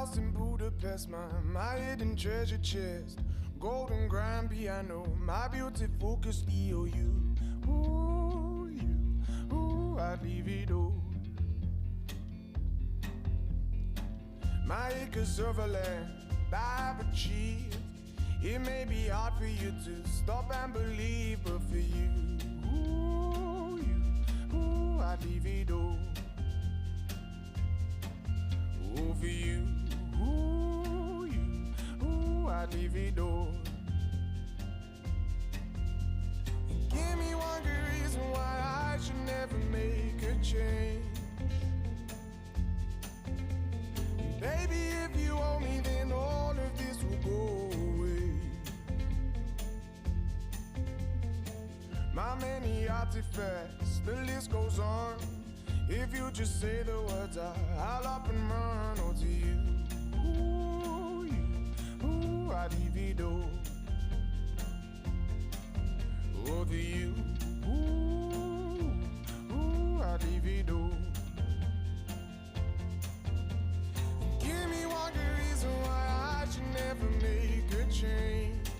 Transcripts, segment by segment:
house in Budapest, my hidden treasure chest, golden grand piano, my beauty focus EOU. Ooh, you, ooh, I'd leave it all. My acres of land I've achieved. It may be hard for you to stop and believe, but for you, I'd leave it all. Oh, for you, I'd leave it all. Give me one good reason why I should never make a change. Baby, if you owe me, then all of this will go away. My many artifacts, the list goes on. If you just say the words, I'll up and run. Oh, to you, I'd leave it all. Oh, to you, I'd leave it all. Give me one good reason why I should never make a change.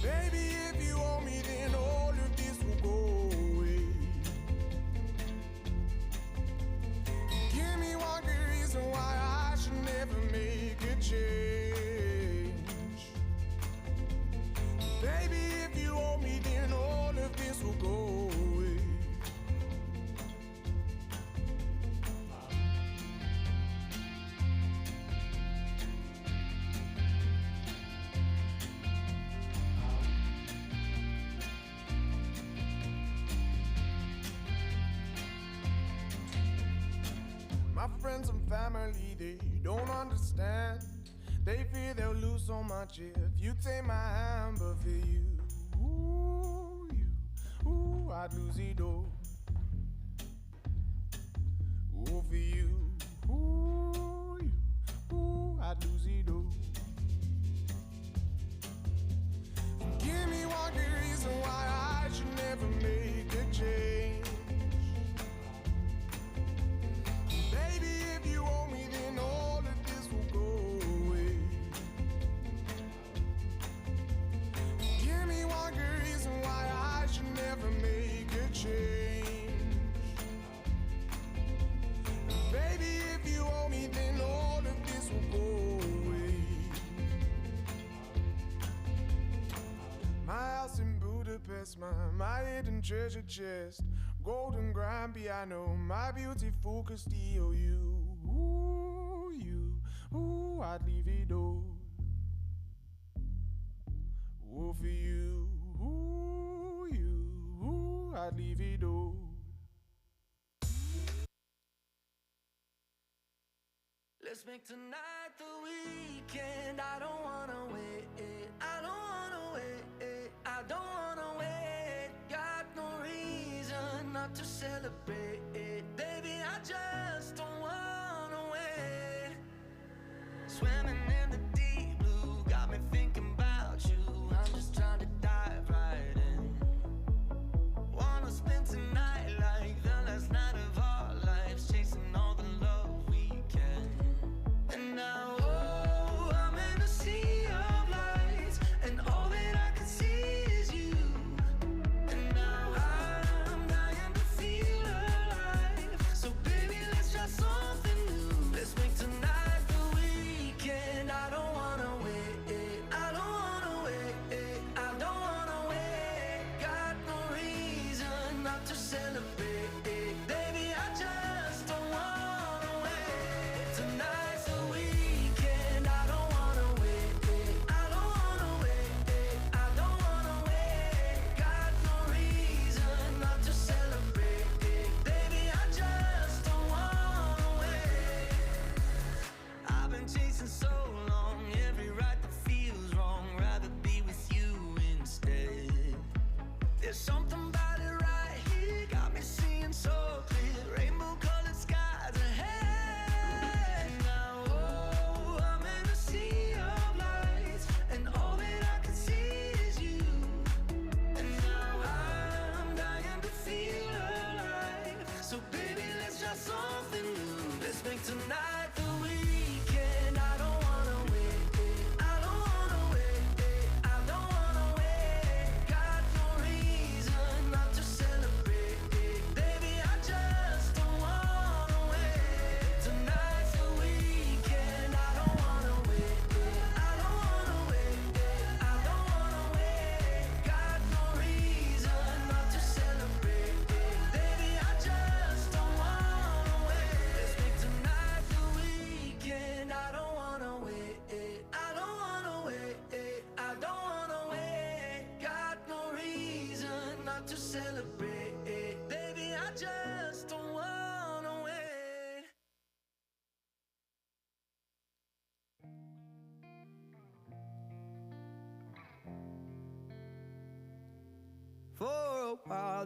Baby, if you owe me, then all of this will go away. Give me one good reason why I should never make a change. Baby, if you owe me, then all of this will go away. My friends and family, they don't understand. They fear they'll lose so much if you take my hand. But for you, I'd lose it all. Oh, for you, I'd lose it all. Give me one good reason why I should never make a change. Baby, if you owe me, then all of this will go away. Give me one good reason why I should never make a change. Baby, if you owe me, then all of this will go away. My house in Budapest, my hidden treasure chest, golden grand piano, my beauty focused EOU. I'd leave it all. Oh, for you, I'd leave it all. Let's make tonight the weekend. I don't wanna wait. I don't wanna wait. I don't wanna wait. Got no reason not to celebrate. Baby, I just don't wanna wait. Swimming in the deep blue got me thinking about you. I'm just trying to dive right in. Wanna spend tonight like the last night of our lives, chasing all the love we can. And now, oh, I'm in a sea of lights, and all that I can see is you. And now I'm dying to feel alive. So baby, let's try something new. Let's make tonight the weekend. I don't wanna wait. I don't wanna wait. I don't wanna wait. Got no reason not to say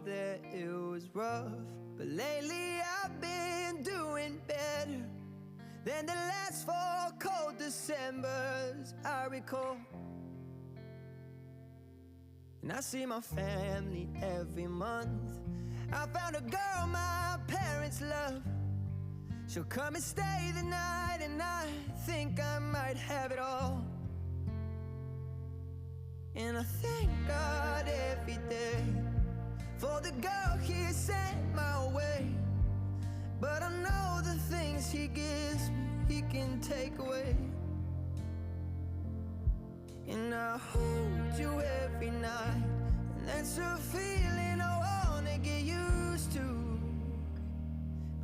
that it was rough, but lately I've been doing better than the last 4 cold Decembers I recall. And I see my family every month. I found a girl my parents love. She'll come and stay the night, and I think I might have it all. And I thank God every day for the girl He sent my way. But I know the things He gives me, He can take away. And I hold you every night, and that's a feeling I wanna get used to.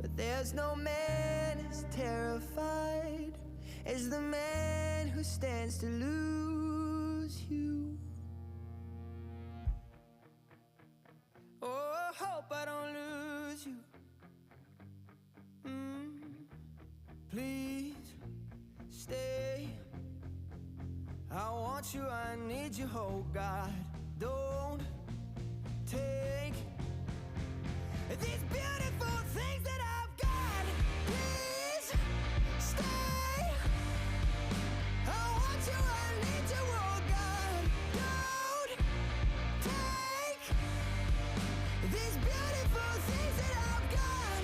But there's no man as terrified as the man who stands to lose you. Oh, I hope I don't lose you. Please stay. I want you, I need you, oh God. Don't take these beautiful things that I've got. Please stay. I want you, I need you, oh God. Don't take these beautiful things that I've got.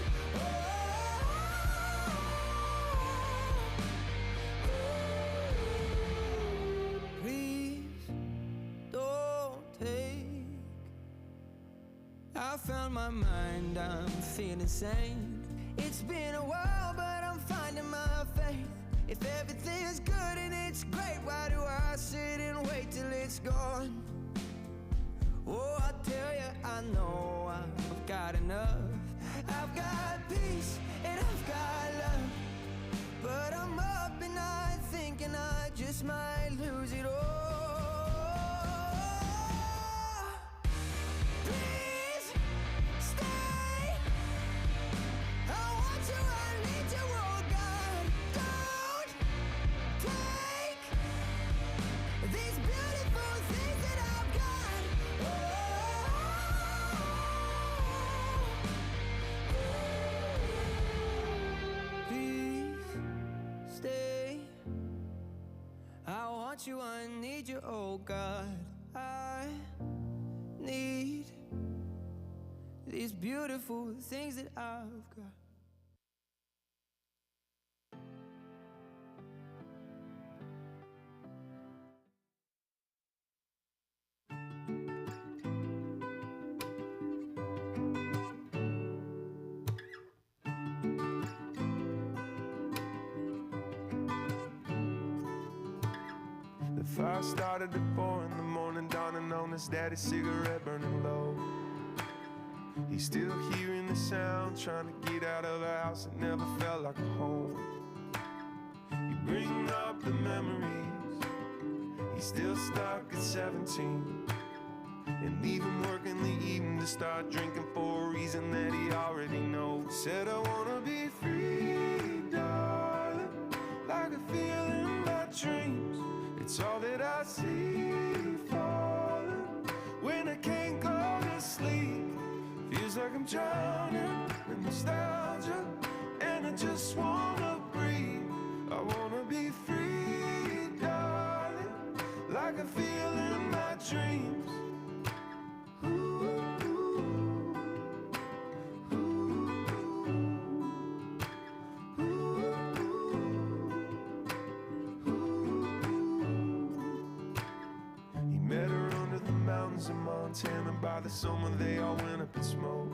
Please don't take. I found my mind, I'm feeling sane. It's been a while, but I'm finding my faith. If everything's good and it's great, why do I sit and wait till it's gone? Oh, I tell you, I know I've got enough. I've got peace and I've got love, but I'm up at night thinking I just might lose it all. Please stay. I want you, I need you, oh God. Don't take these beautiful things that I've got. Please stay. I want you, I need you, oh God. I need these beautiful things that I've got. The fire started at 4 in the morning, dawning on his daddy's cigarette burning low. He's still hearing the sound, trying to get out of a house that never felt like a home. You bring up the memories, he's still stuck at 17. And even work in the evening to start drinking for a reason that he already knows. Said I wanna be free, darling, like I feel in my dreams. It's all that I see falling when I can't go to sleep. Feels like I'm drowning in nostalgia, and I just wanna breathe. I wanna be free, darling, like I feel in my dreams. In Montana by the summer, they all went up in smoke.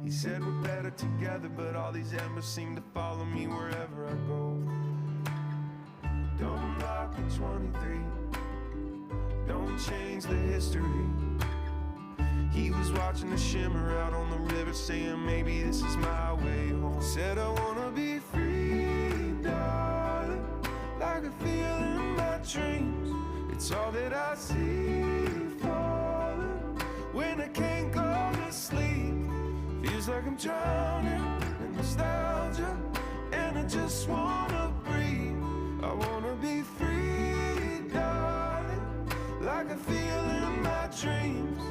He said we're better together, but all these embers seem to follow me wherever I go. Don't lock the 23, don't change the history. He was watching the shimmer out on the river, saying maybe this is my way home. Said I wanna be free, darling, like I feel in my dreams. It's all that I see falling when I can't go to sleep. Feels like I'm drowning in nostalgia, and I just wanna breathe. I wanna be free, darling, like I feel in my dreams.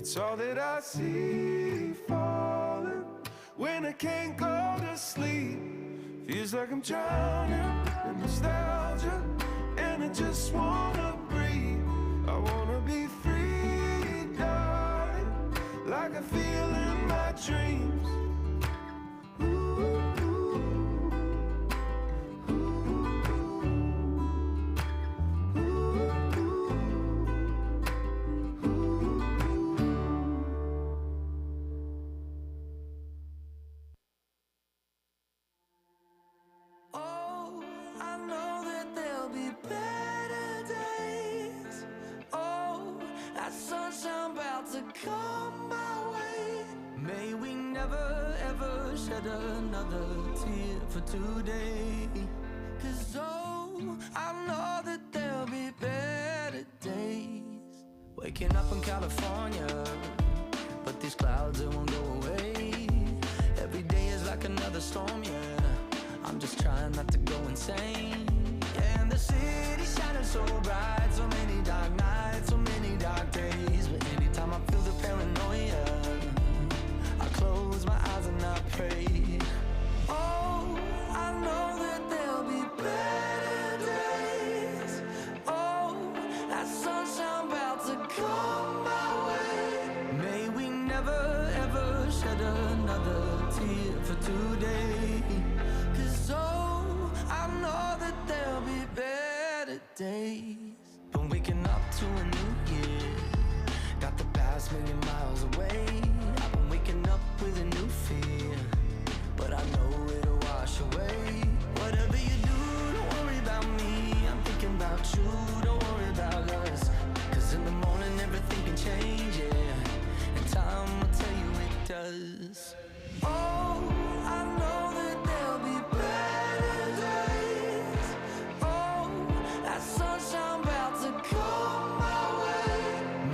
It's all that I see falling when I can't go to sleep. Feels like I'm drowning in nostalgia, and I just wanna breathe. I wanna be free, darling, like I feel in my dreams. Come my way. May we never ever shed another tear for today. 'Cause oh, I know that there'll be better days. Waking up in California, but these clouds, they won't go away. Every day is like another storm, yeah. I'm just trying not to go insane. Yeah, and the city's shining so bright, so many dark nights, so many dark days. But anytime I feel the paranoia, I close my eyes and I pray. Oh, I know that there'll be better days. Oh, that sunshine about to come my way. May we never ever shed another tear for today. 'Cause oh, I know that there'll be better days. Been waking up to a new year, got the past million miles away. I've been waking up with a new fear, but I know it'll wash away. Whatever you do, don't worry about me, I'm thinking about you, don't worry about us. 'Cause in the morning everything can change, yeah, and time will tell you it does. Oh, I know that there'll be better days. Oh, that sunshine about to come my way.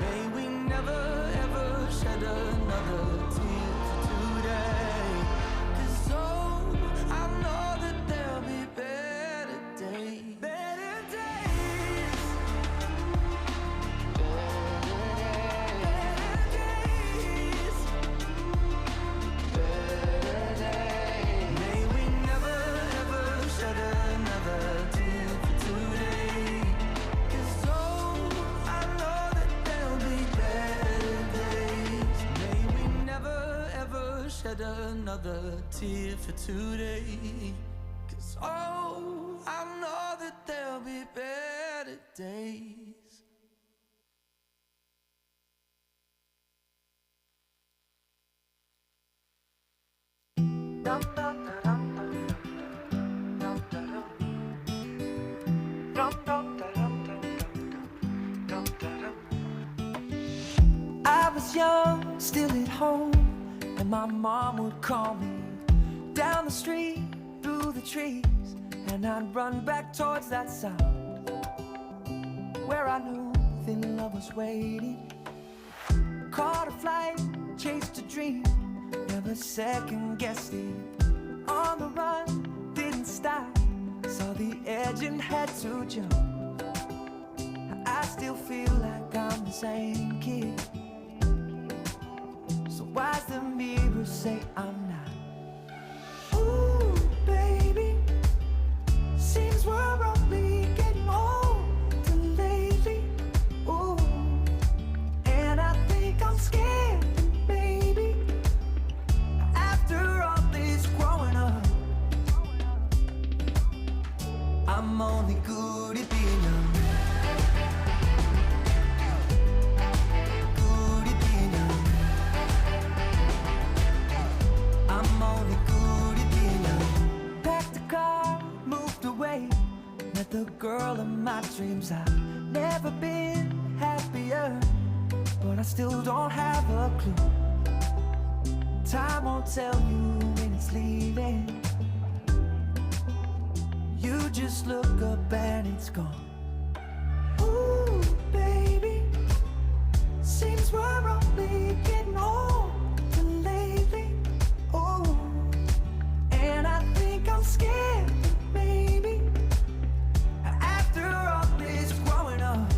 May we never ever shed another tear for today. 'Cause oh, I know that there'll be better days. Better days. May we never ever shed another tear for today. 'Cause oh, I know that there'll be better days. May we never ever shed another tear for today. 'Cause oh, I know that there'll be better days. I was young, still at home, and my mom would call me down the street, through the trees, and I'd run back towards that sound where I knew thin love was waiting. Caught a flight, chased a dream, never second-guessed it. On the run, didn't stop, saw the edge and had to jump. I still feel like I'm the same kid, so why's the mirror say I'm not? Ooh, baby, seems we're only getting older lately. Ooh, and I think I'm scared, baby, after all this growing up. I'm only good at being young. Good at being young. I'm only good at being young. Packed a car, moved away, met the girl of my dreams. I've never been happier, but I still don't have a clue. Time won't tell you when it's leaving. You just look up and it's gone. Ooh, baby, seems we're only getting older lately. Ooh, and I think I'm scared, maybe, after all this growing up.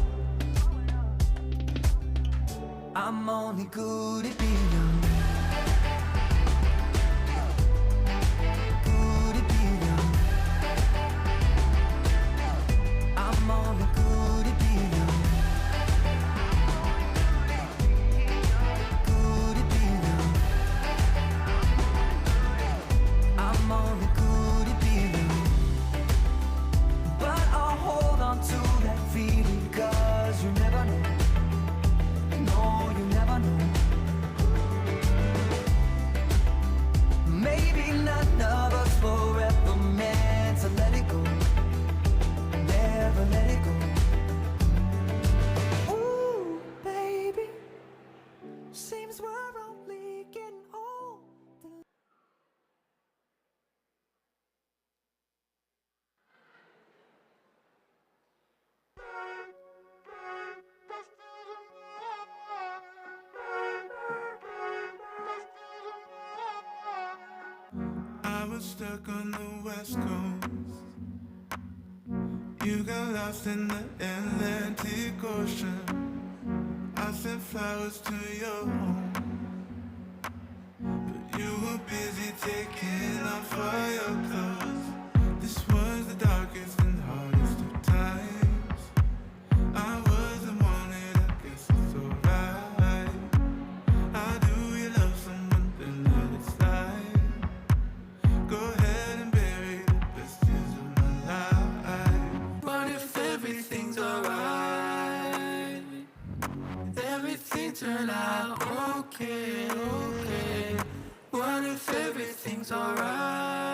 I'm only could it be love? Could it be love? I'm wondering, could it be love? Could it be love? I'm wondering, could it be love? But I'll hold on to that feeling, 'cause you never know. No, you never know. Maybe none of us forever meant to let it go. Never let it go. Ooh, baby, seems we're only getting old. I was stuck on the west coast. You got lost in the Atlantic Ocean. I sent flowers to your home, but you were busy taking off all your clothes. This was the darkest and hardest of times. I wasn't wanted, I guess it's alright. How do you love someone then let it slide? Go ahead and bury the best years of my life. What if everything's alright? Everything turned out okay, okay. What if everything's alright?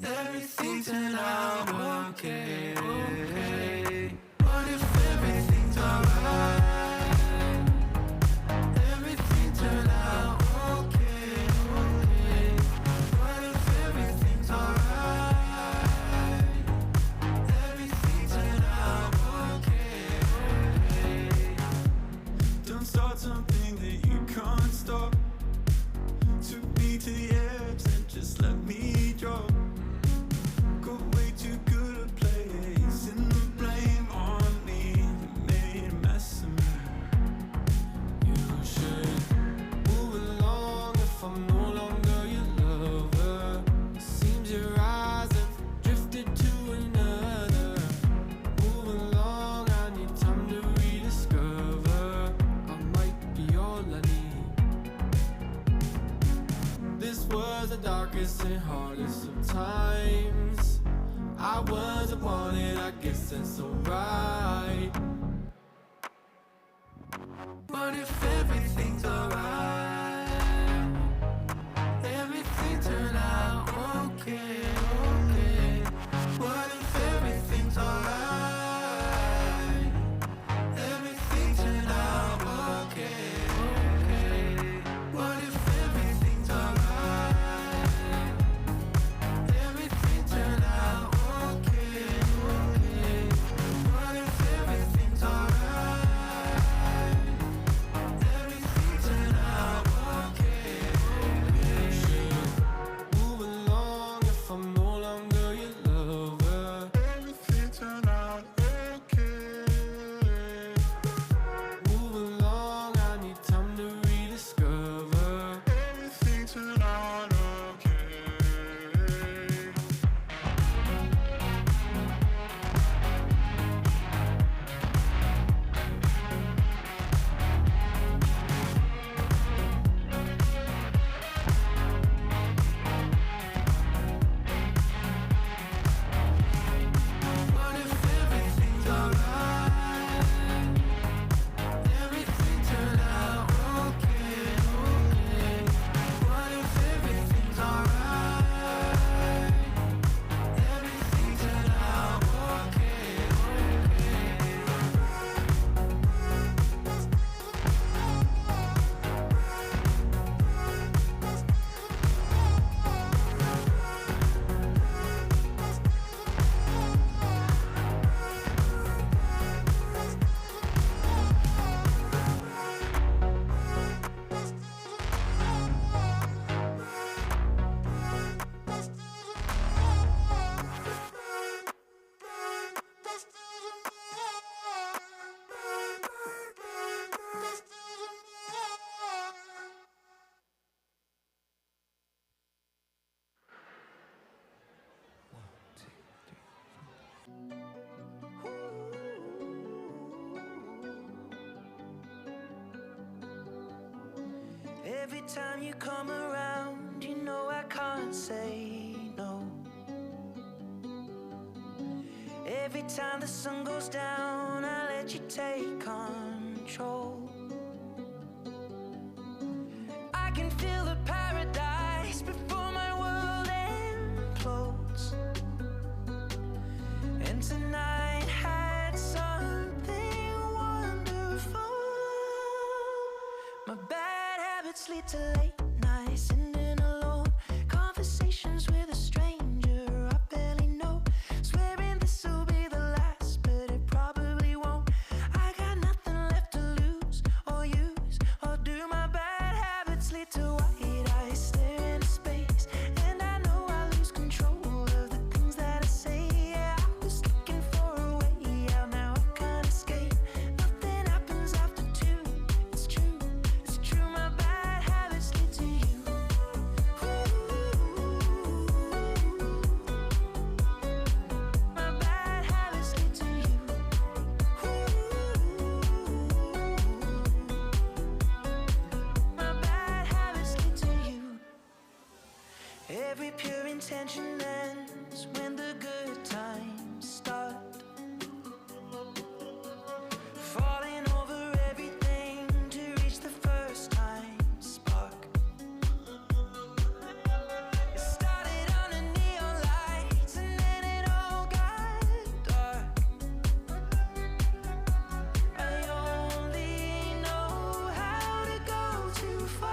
Everything turned out okay, okay. What if everything's alright? Everything turned out okay, okay. What if everything's alright? Everything turned out okay, okay. Don't start something that you can't stop. Took me to the edge and just let me drop. Got way too good at placing the blame on me. You made a mess of me. You should move along if I'm no longer your lover. Seems your eyes have drifted to another. Move along, I need time to rediscover. I might be all I need. This was the darkest and hardest of times. I wasn't wanted, I guess that's alright. What if everything's alright? Everything turned out okay, okay. What if everything's alright? Everything turned out okay, okay. What if everything's alright? Everything turned out okay, okay. What if everything's Every time you come around, you know I can't say no. Every time the sun goes down, I let you take control. I can feel the paradise before my world implodes. And tonight had something wonderful. My bad habits lead to late nights, sitting alone, conversations with a stranger I barely know, swearing this will be the last, but it probably won't. I got nothing left to lose or use, or do. My bad habits lead to white eyes stare into space, and I know I lose control of the things that I say. Yeah, I was looking for a way out, now I can't escape. Nothing happens after two. It's true, it's true. My bad habits lead to you. My bad habits lead to you. My bad habits lead to you. Every pure intention ends when the good times start. Falling over everything to reach the first time spark. It started under neon lights and then it all got dark. I only know how to go too far.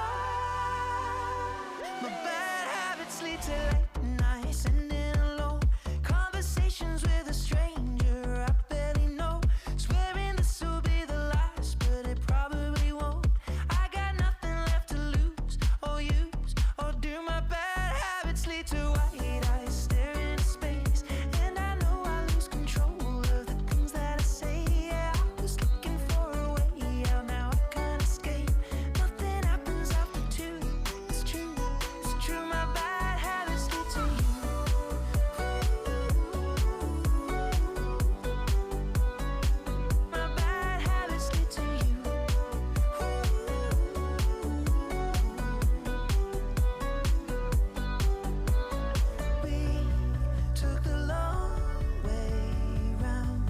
My bad habits lead to late nights, sitting alone, conversations with a stranger I barely know, swearing this will be the last, but it probably won't. I got nothing left to lose or use, or do. My bad habits lead to white eyes stare into space, and I know I lose control of the things that I say. Yeah, I was looking for a way out, now I can't escape. Nothing happens after two. It's true, it's true. My bad habits lead to you. My bad habits lead to you. We took the long way round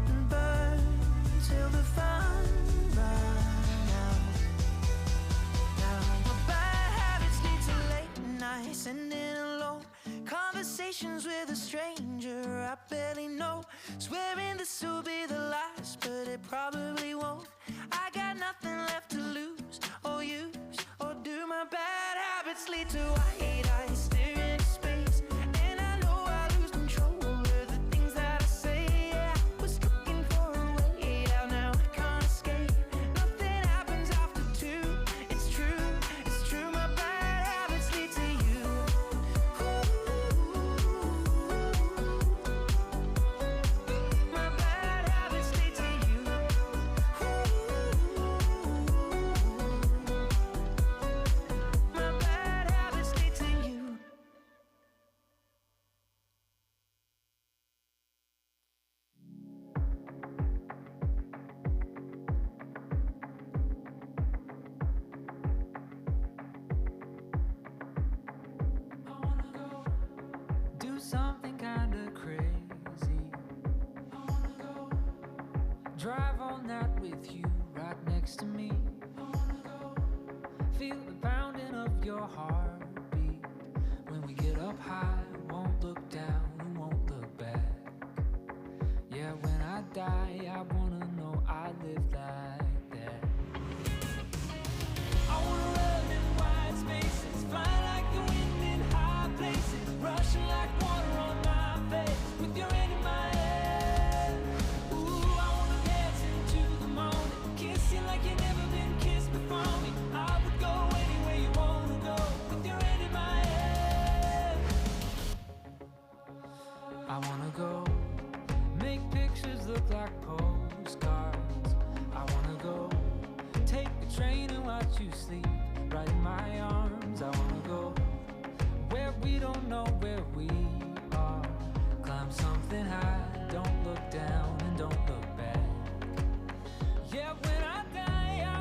and burned till the fun ran out. Now my bad habits lead to late nights, sitting alone, conversations with a stranger I barely know, swearing this will be the last, but it probably won't. I got nothing left to lose or use, or do. My bad habits lead to white eyes stare into space, and I know I lose control of the things that I say. Yeah, I was looking for a way out, now I can't escape. Nothing happens after two. It's true, it's true. My bad habits lead to you. My bad habits lead to you. My bad habits lead to you. I wanna go do something kinda crazy. I wanna go drive all night with you right next to me. I wanna go feel the pounding of your heartbeat. When we get up high, won't look down and won't look back. Yeah, when I die, I wanna know I lived like that. I wanna run in wide spaces, fly like the wind in high places, rushing like water on my face, with your hand in my head. Ooh, I wanna dance into the morning, kiss you like you've never been kissed before me. I would go anywhere you wanna go, with your hand in my head. I wanna go make pictures look like postcards. I wanna go take the train and watch you sleep right in my arms. I wanna go where we don't know where we are. Climb something high, don't look down and don't look back. Yeah, when I die, I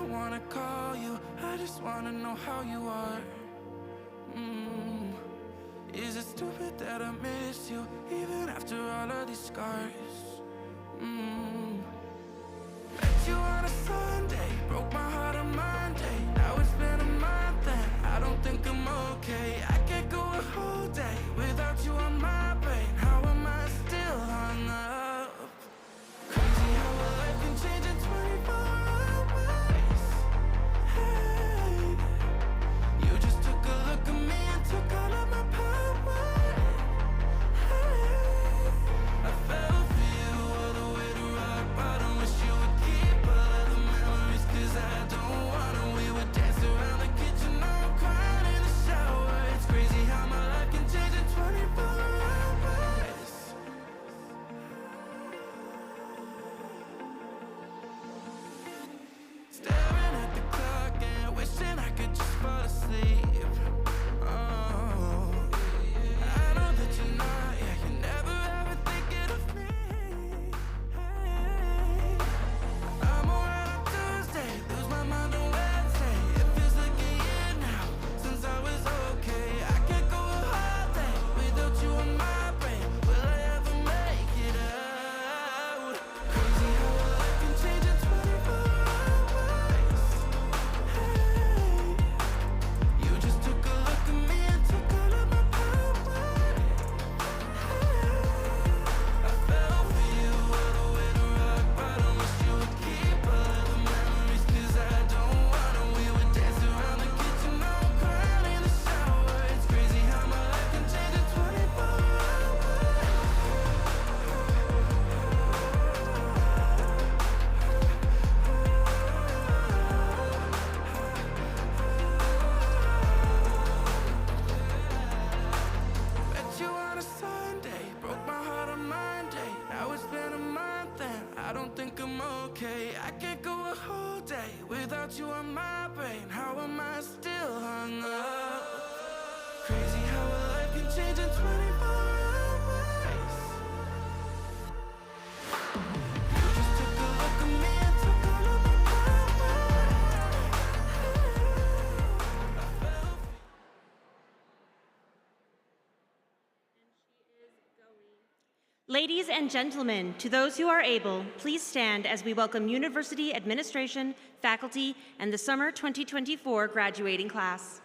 wanna call you, I just wanna know how you are. Is it stupid that I miss you, even after all of these scars? Met you on a Sunday, broke my heart on Monday. Now it's been a month and I don't think I'm okay. I can't go a whole day without you on my brain. How am I still hung up? Crazy how a life can change in 24 hours. Hey, you just took a look at me and took all of my power. Hey, I fell for you all the way to rock bottom. Wish you would keep all of the memories, 'cause I don't wanna. We would dance around the kitchen, now I'm crying in the shower. It's crazy how my life can change in 24 hours. Staring at the clock and wishing I could just fall asleep. Oh, I know that you're not, yeah, you're never ever thinking of me. Hey, I'm alright on Tuesday, lose my mind on Wednesday. It feels like a year now since I was okay. I can't go a whole day without you on my brain. Will I ever make it out? Crazy how a life can change in 24 hours. Hey, you just took a look at me and took all of my power. I fell for you all the way to rock bottom. Wish you would keep all of the memories, 'cause I don't wanna. We would dance around the kitchen, now I'm crying in the shower. It's crazy how my life can change in 24 hours. Met you on a Sunday, broke my heart on Monday. Now it's been a month and I don't think I'm okay. I can't go a whole day without you on my brain. How am I still hung up? Crazy how a life can change in 24 hours. You just took a look at me and took all of my power. I fell for Ladies and gentlemen, to those who are able, please stand as we welcome university administration, faculty, and the summer 2024 graduating class.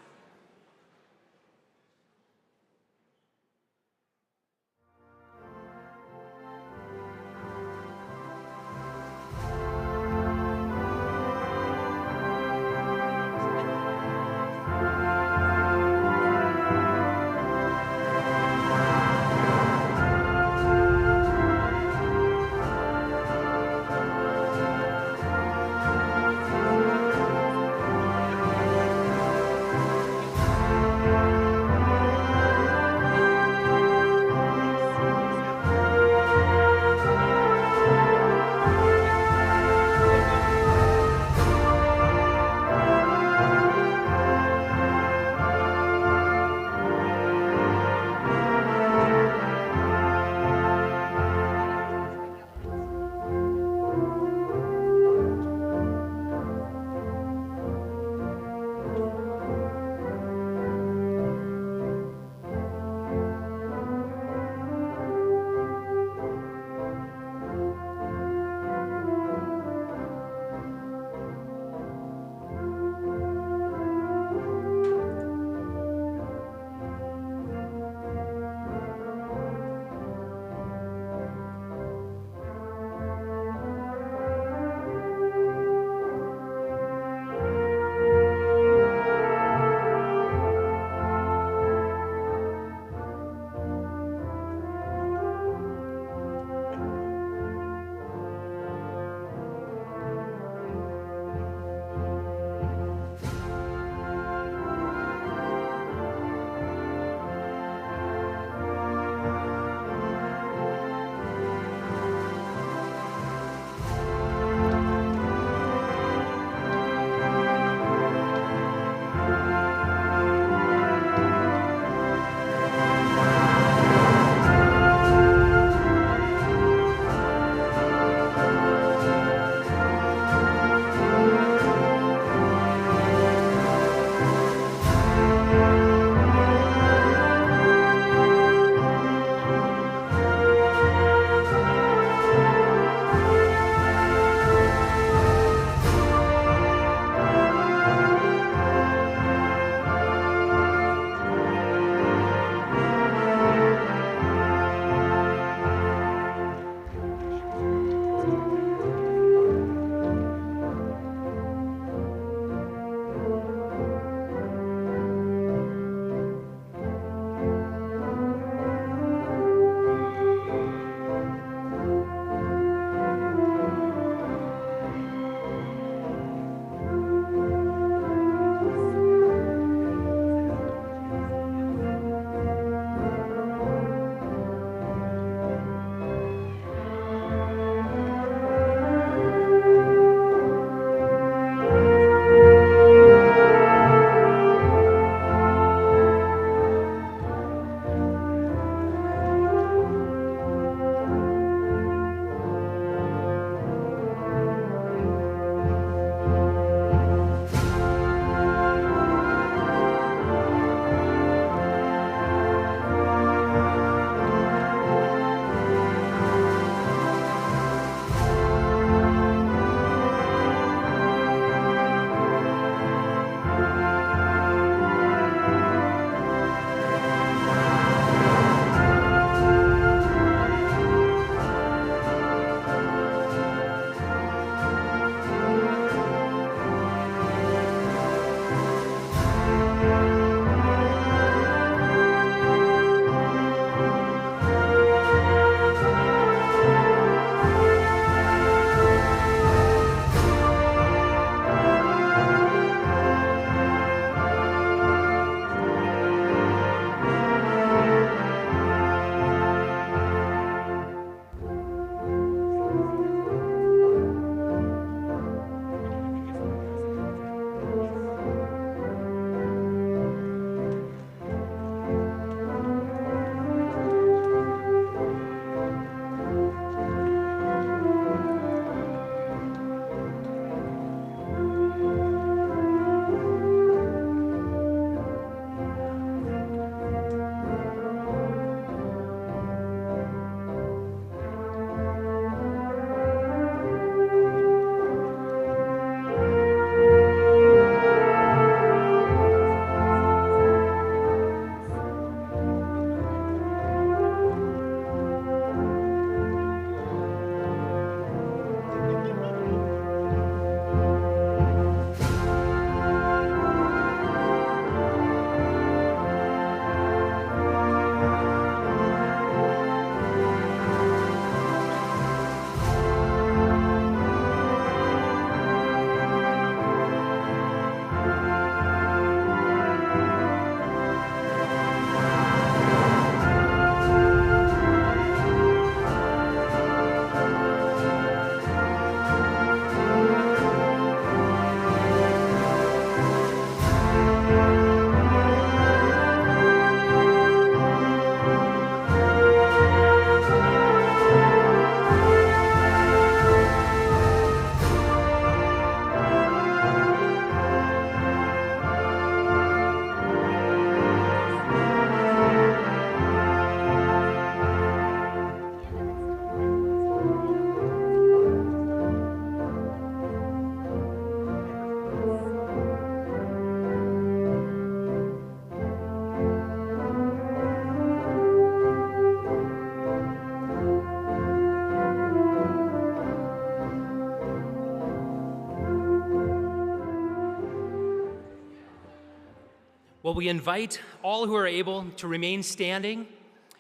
Well, we invite all who are able to remain standing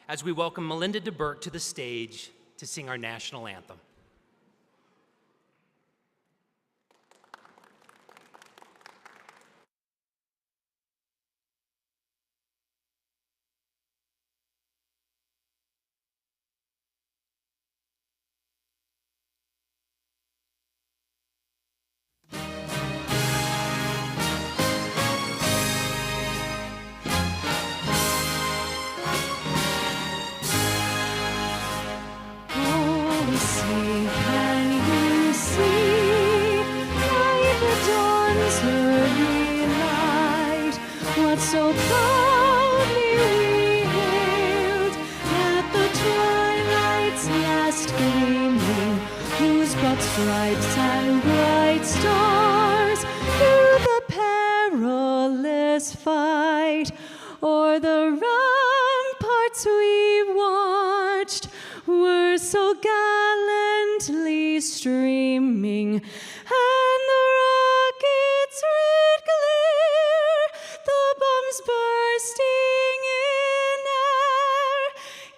as we welcome Melinda DeBerk to the stage to sing our national anthem. So proudly we hailed at the twilight's last gleaming, whose broad stripes and bright stars through the perilous fight o'er the ramparts we watched were so gallantly streaming, and the rockets' red glare, the bombs bursting in air,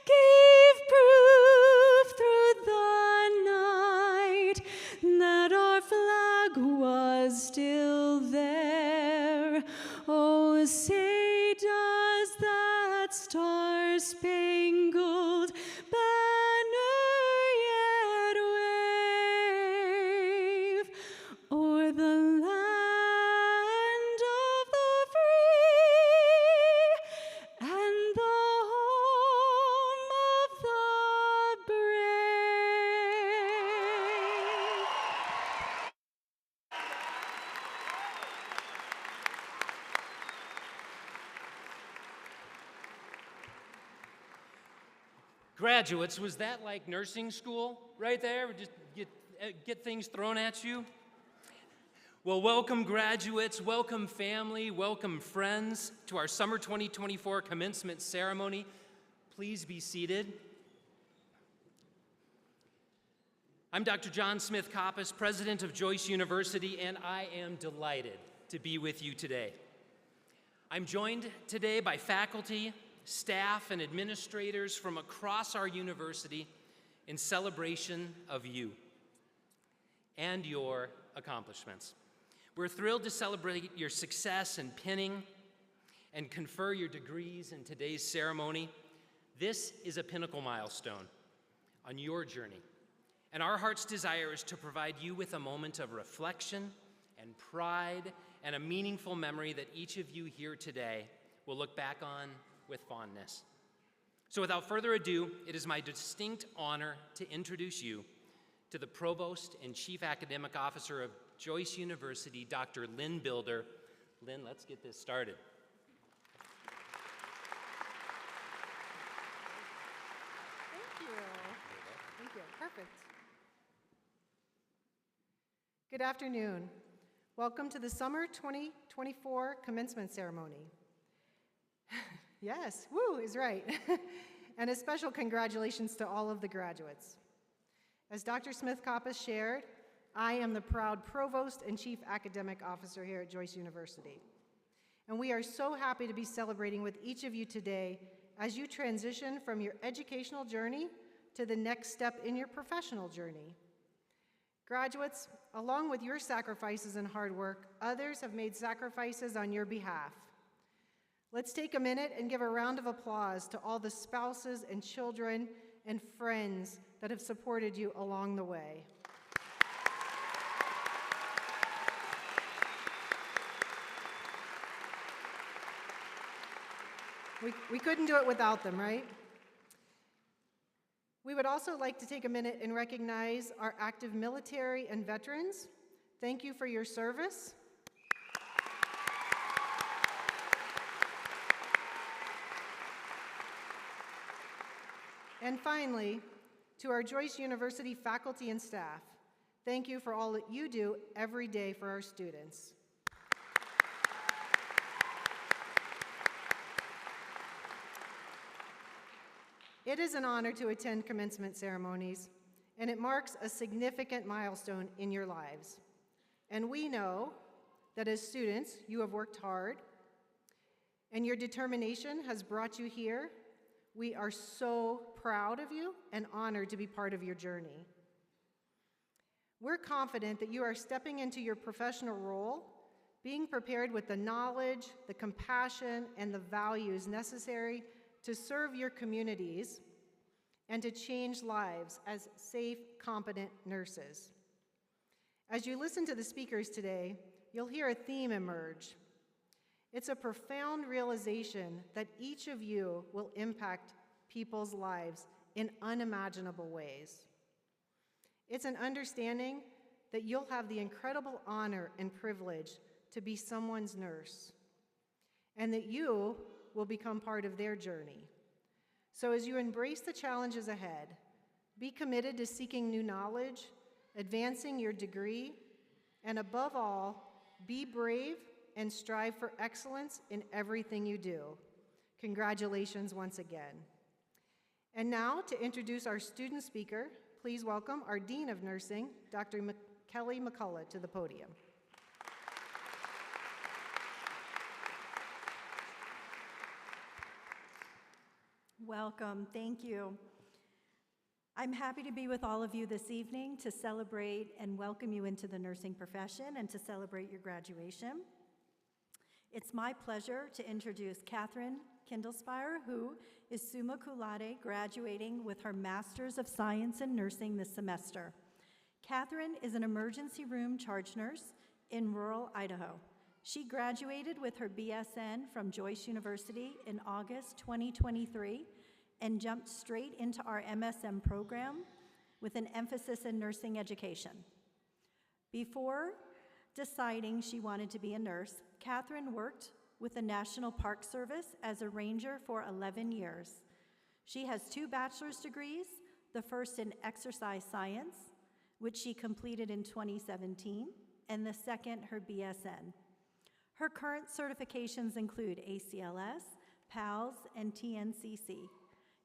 gave proof through the night that our flag was still there. Oh, say does that star-spangled banner yet wave o'er the land of the free and the home of the brave? Graduates, was that like nursing school right there? Just get things thrown at you? Well, welcome graduates, welcome family, welcome friends to our Summer 2024 commencement ceremony. Please be seated. I'm Dr. John Smith Coppice, president of Joyce University, and I am delighted to be with you today. I'm joined today by faculty, staff, and administrators from across our university in celebration of you and your accomplishments. We're thrilled to celebrate your success in pinning and confer your degrees in today's ceremony. This is a pinnacle milestone on your journey, and our heart's desire is to provide you with a moment of reflection and pride and a meaningful memory that each of you here today will look back on with fondness. So without further ado, it is my distinct honor to introduce you to the Provost and Chief Academic Officer of Joyce University, Dr. Lynn Bilder. Lynn, let's get this started. Thank you. Thank you. Perfect. Good afternoon. Welcome to the Summer 2024 Commencement Ceremony. Yes, woo is right. And a special congratulations to all of the graduates. As Dr. Smith Coppice shared, I am the proud Provost and Chief Academic Officer here at Joyce University. And we are so happy to be celebrating with each of you today as you transition from your educational journey to the next step in your professional journey. Graduates, along with your sacrifices and hard work, others have made sacrifices on your behalf. Let's take a minute and give a round of applause to all the spouses and children and friends that have supported you along the way. We couldn't do it without them, right? We would also like to take a minute and recognize our active military and veterans. Thank you for your service. And finally, to our Joyce University faculty and staff, thank you for all that you do every day for our students. It is an honor to attend commencement ceremonies, and it marks a significant milestone in your lives. And we know that as students, you have worked hard, and your determination has brought you here. We are so proud of you and honored to be part of your journey. We're confident that you are stepping into your professional role, being prepared with the knowledge, the compassion, and the values necessary to serve your communities and to change lives as safe, competent nurses. As you listen to the speakers today, you'll hear a theme emerge. It's a profound realization that each of you will impact people's lives in unimaginable ways. It's an understanding that you'll have the incredible honor and privilege to be someone's nurse, and that you will become part of their journey. So as you embrace the challenges ahead, be committed to seeking new knowledge, advancing your degree, and above all, be brave and strive for excellence in everything you do. Congratulations once again. And now, to introduce our student speaker, please welcome our Dean of Nursing, Dr. Kelly McCullough, to the podium. Welcome, thank you. I'm happy to be with all of you this evening to celebrate and welcome you into the nursing profession and to celebrate your graduation. It's my pleasure to introduce Catherine Kindlespire, who is summa cum laude, graduating with her Master's of Science in Nursing this semester. Catherine is an emergency room charge nurse in rural Idaho. She graduated with her BSN from Joyce University in August 2023 and jumped straight into our MSM program with an emphasis in nursing education. Before deciding she wanted to be a nurse, Catherine worked with the National Park Service as a ranger for 11 years. She has 2 bachelor's degrees, the first in exercise science, which she completed in 2017, and the second, her BSN. Her current certifications include ACLS, PALS, and TNCC.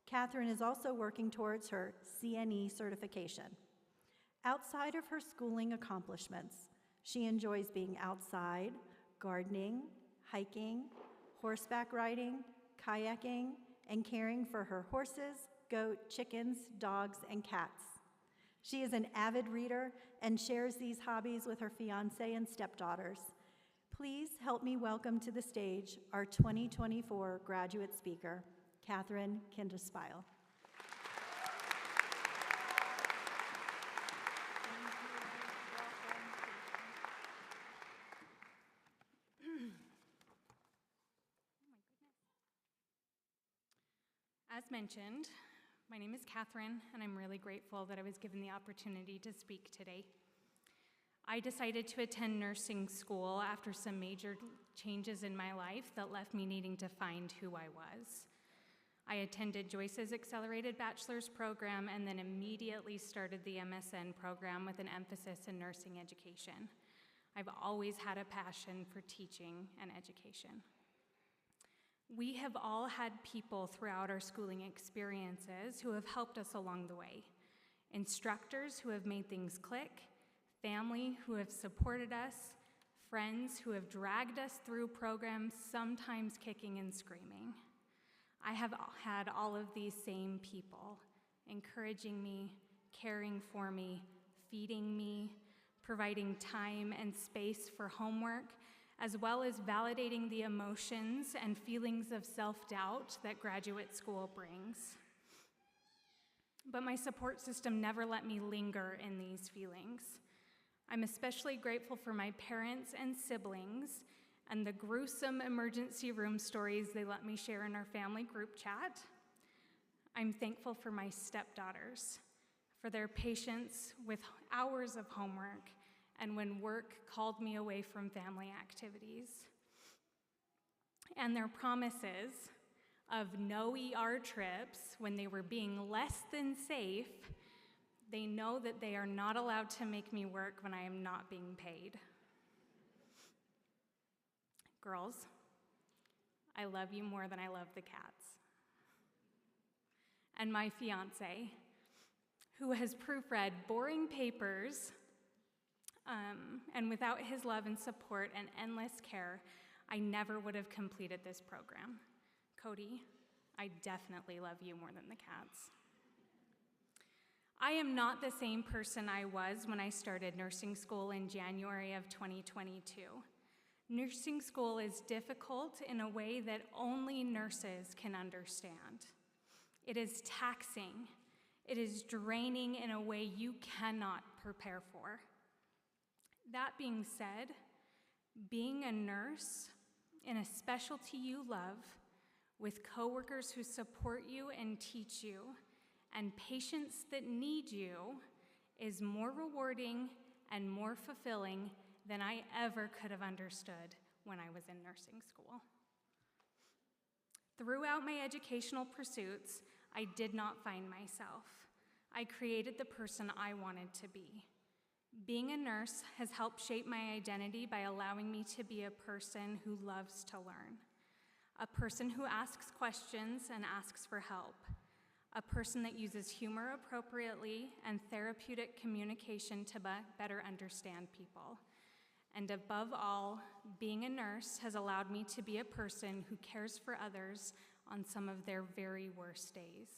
Catherine is also working towards her CNE certification. Outside of her schooling accomplishments, she enjoys being outside, gardening, hiking, horseback riding, kayaking, and caring for her horses, goat, chickens, dogs, and cats. She is an avid reader and shares these hobbies with her fiancé and stepdaughters. Please help me welcome to the stage our 2024 graduate speaker, Catherine Kindlespire. As mentioned, my name is Catherine, and I'm really grateful that I was given the opportunity to speak today. I decided to attend nursing school after some major changes in my life that left me needing to find who I was. I attended Joyce's Accelerated Bachelor's Program and then immediately started the MSN program with an emphasis in nursing education. I've always had a passion for teaching and education. We have all had people throughout our schooling experiences who have helped us along the way. Instructors who have made things click, family who have supported us, friends who have dragged us through programs, sometimes kicking and screaming. I have had all of these same people encouraging me, caring for me, feeding me, providing time and space for homework, as well as validating the emotions and feelings of self-doubt that graduate school brings. But my support system never let me linger in these feelings. I'm especially grateful for my parents and siblings and the gruesome emergency room stories they let me share in our family group chat. I'm thankful for my stepdaughters, for their patience with hours of homework and when work called me away from family activities, and their promises of no ER trips when they were being less than safe. They know that they are not allowed to make me work when I am not being paid. Girls, I love you more than I love the cats. And my fiance, who has proofread boring papers, and without his love and support and endless care, I never would have completed this program. Cody, I definitely love you more than the cats. I am not the same person I was when I started nursing school in January of 2022. Nursing school is difficult in a way that only nurses can understand. It is taxing. It is draining in a way you cannot prepare for. That being said, being a nurse in a specialty you love, with coworkers who support you and teach you, and patients that need you, is more rewarding and more fulfilling than I ever could have understood when I was in nursing school. Throughout my educational pursuits, I did not find myself. I created the person I wanted to be. Being a nurse has helped shape my identity by allowing me to be a person who loves to learn, a person who asks questions and asks for help, a person that uses humor appropriately and therapeutic communication to better understand people. And above all, being a nurse has allowed me to be a person who cares for others on some of their very worst days.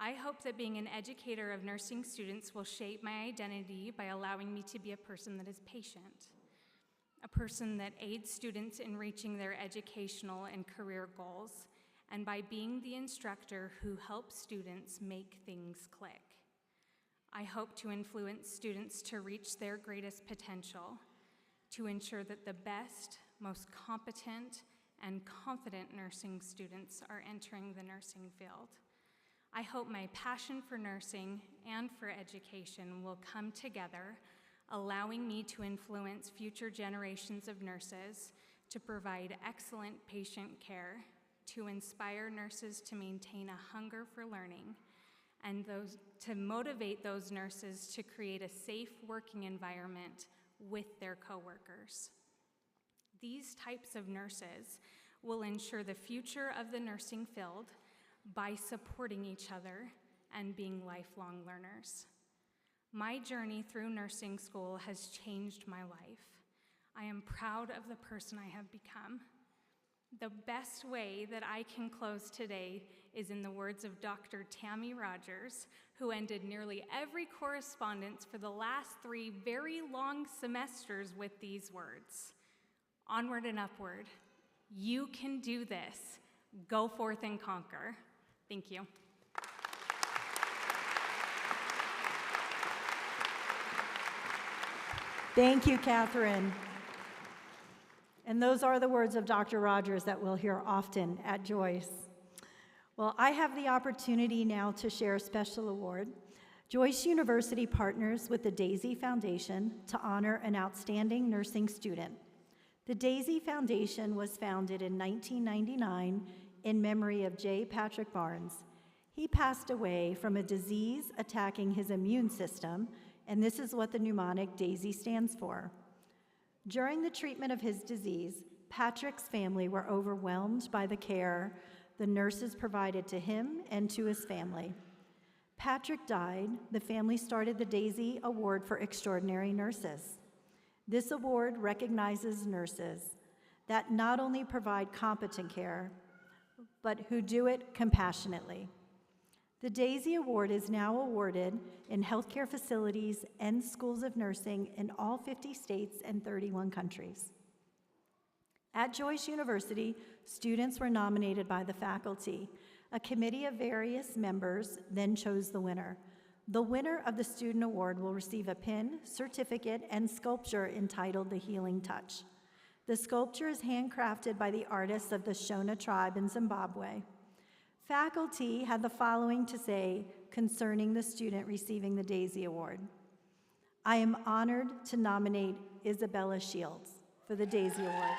I hope that being an educator of nursing students will shape my identity by allowing me to be a person that is patient, a person that aids students in reaching their educational and career goals, and by being the instructor who helps students make things click. I hope to influence students to reach their greatest potential, to ensure that the best, most competent, and confident nursing students are entering the nursing field. I hope my passion for nursing and for education will come together, allowing me to influence future generations of nurses, to provide excellent patient care, to inspire nurses to maintain a hunger for learning, and to motivate those nurses to create a safe working environment with their coworkers. These types of nurses will ensure the future of the nursing field by supporting each other and being lifelong learners. My journey through nursing school has changed my life. I am proud of the person I have become. The best way that I can close today is in the words of Dr. Tammy Rogers, who ended nearly every correspondence for the last 3 very long semesters with these words: "Onward and upward. You can do this. Go forth and conquer." Thank you. Thank you, Catherine. And those are the words of Dr. Rogers that we'll hear often at Joyce. Well, I have the opportunity now to share a special award. Joyce University partners with the Daisy Foundation to honor an outstanding nursing student. The Daisy Foundation was founded in 1999 in memory of J. Patrick Barnes. He passed away from a disease attacking his immune system, and this is what the mnemonic DAISY stands for. During the treatment of his disease, Patrick's family were overwhelmed by the care the nurses provided to him and to his family. Patrick died. The family started the DAISY Award for Extraordinary Nurses. This award recognizes nurses that not only provide competent care, but who do it compassionately. The DAISY Award is now awarded in healthcare facilities and schools of nursing in all 50 states and 31 countries. At Joyce University, students were nominated by the faculty. A committee of various members then chose the winner. The winner of the Student Award will receive a pin, certificate, and sculpture entitled The Healing Touch. The sculpture is handcrafted by the artists of the Shona tribe in Zimbabwe. Faculty had the following to say concerning the student receiving the DAISY Award. I am honored to nominate Isabella Shields for the DAISY Award.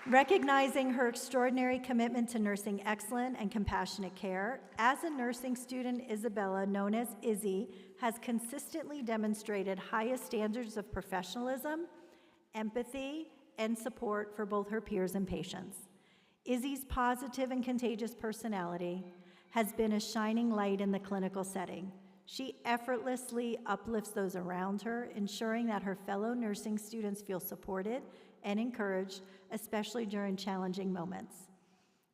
Recognizing her extraordinary commitment to nursing excellent and compassionate care, as a nursing student, Isabella, known as Izzy, has consistently demonstrated highest standards of professionalism, empathy, and support for both her peers and patients. Izzy's positive and contagious personality has been a shining light in the clinical setting. She effortlessly uplifts those around her, ensuring that her fellow nursing students feel supported and encouraged, especially during challenging moments.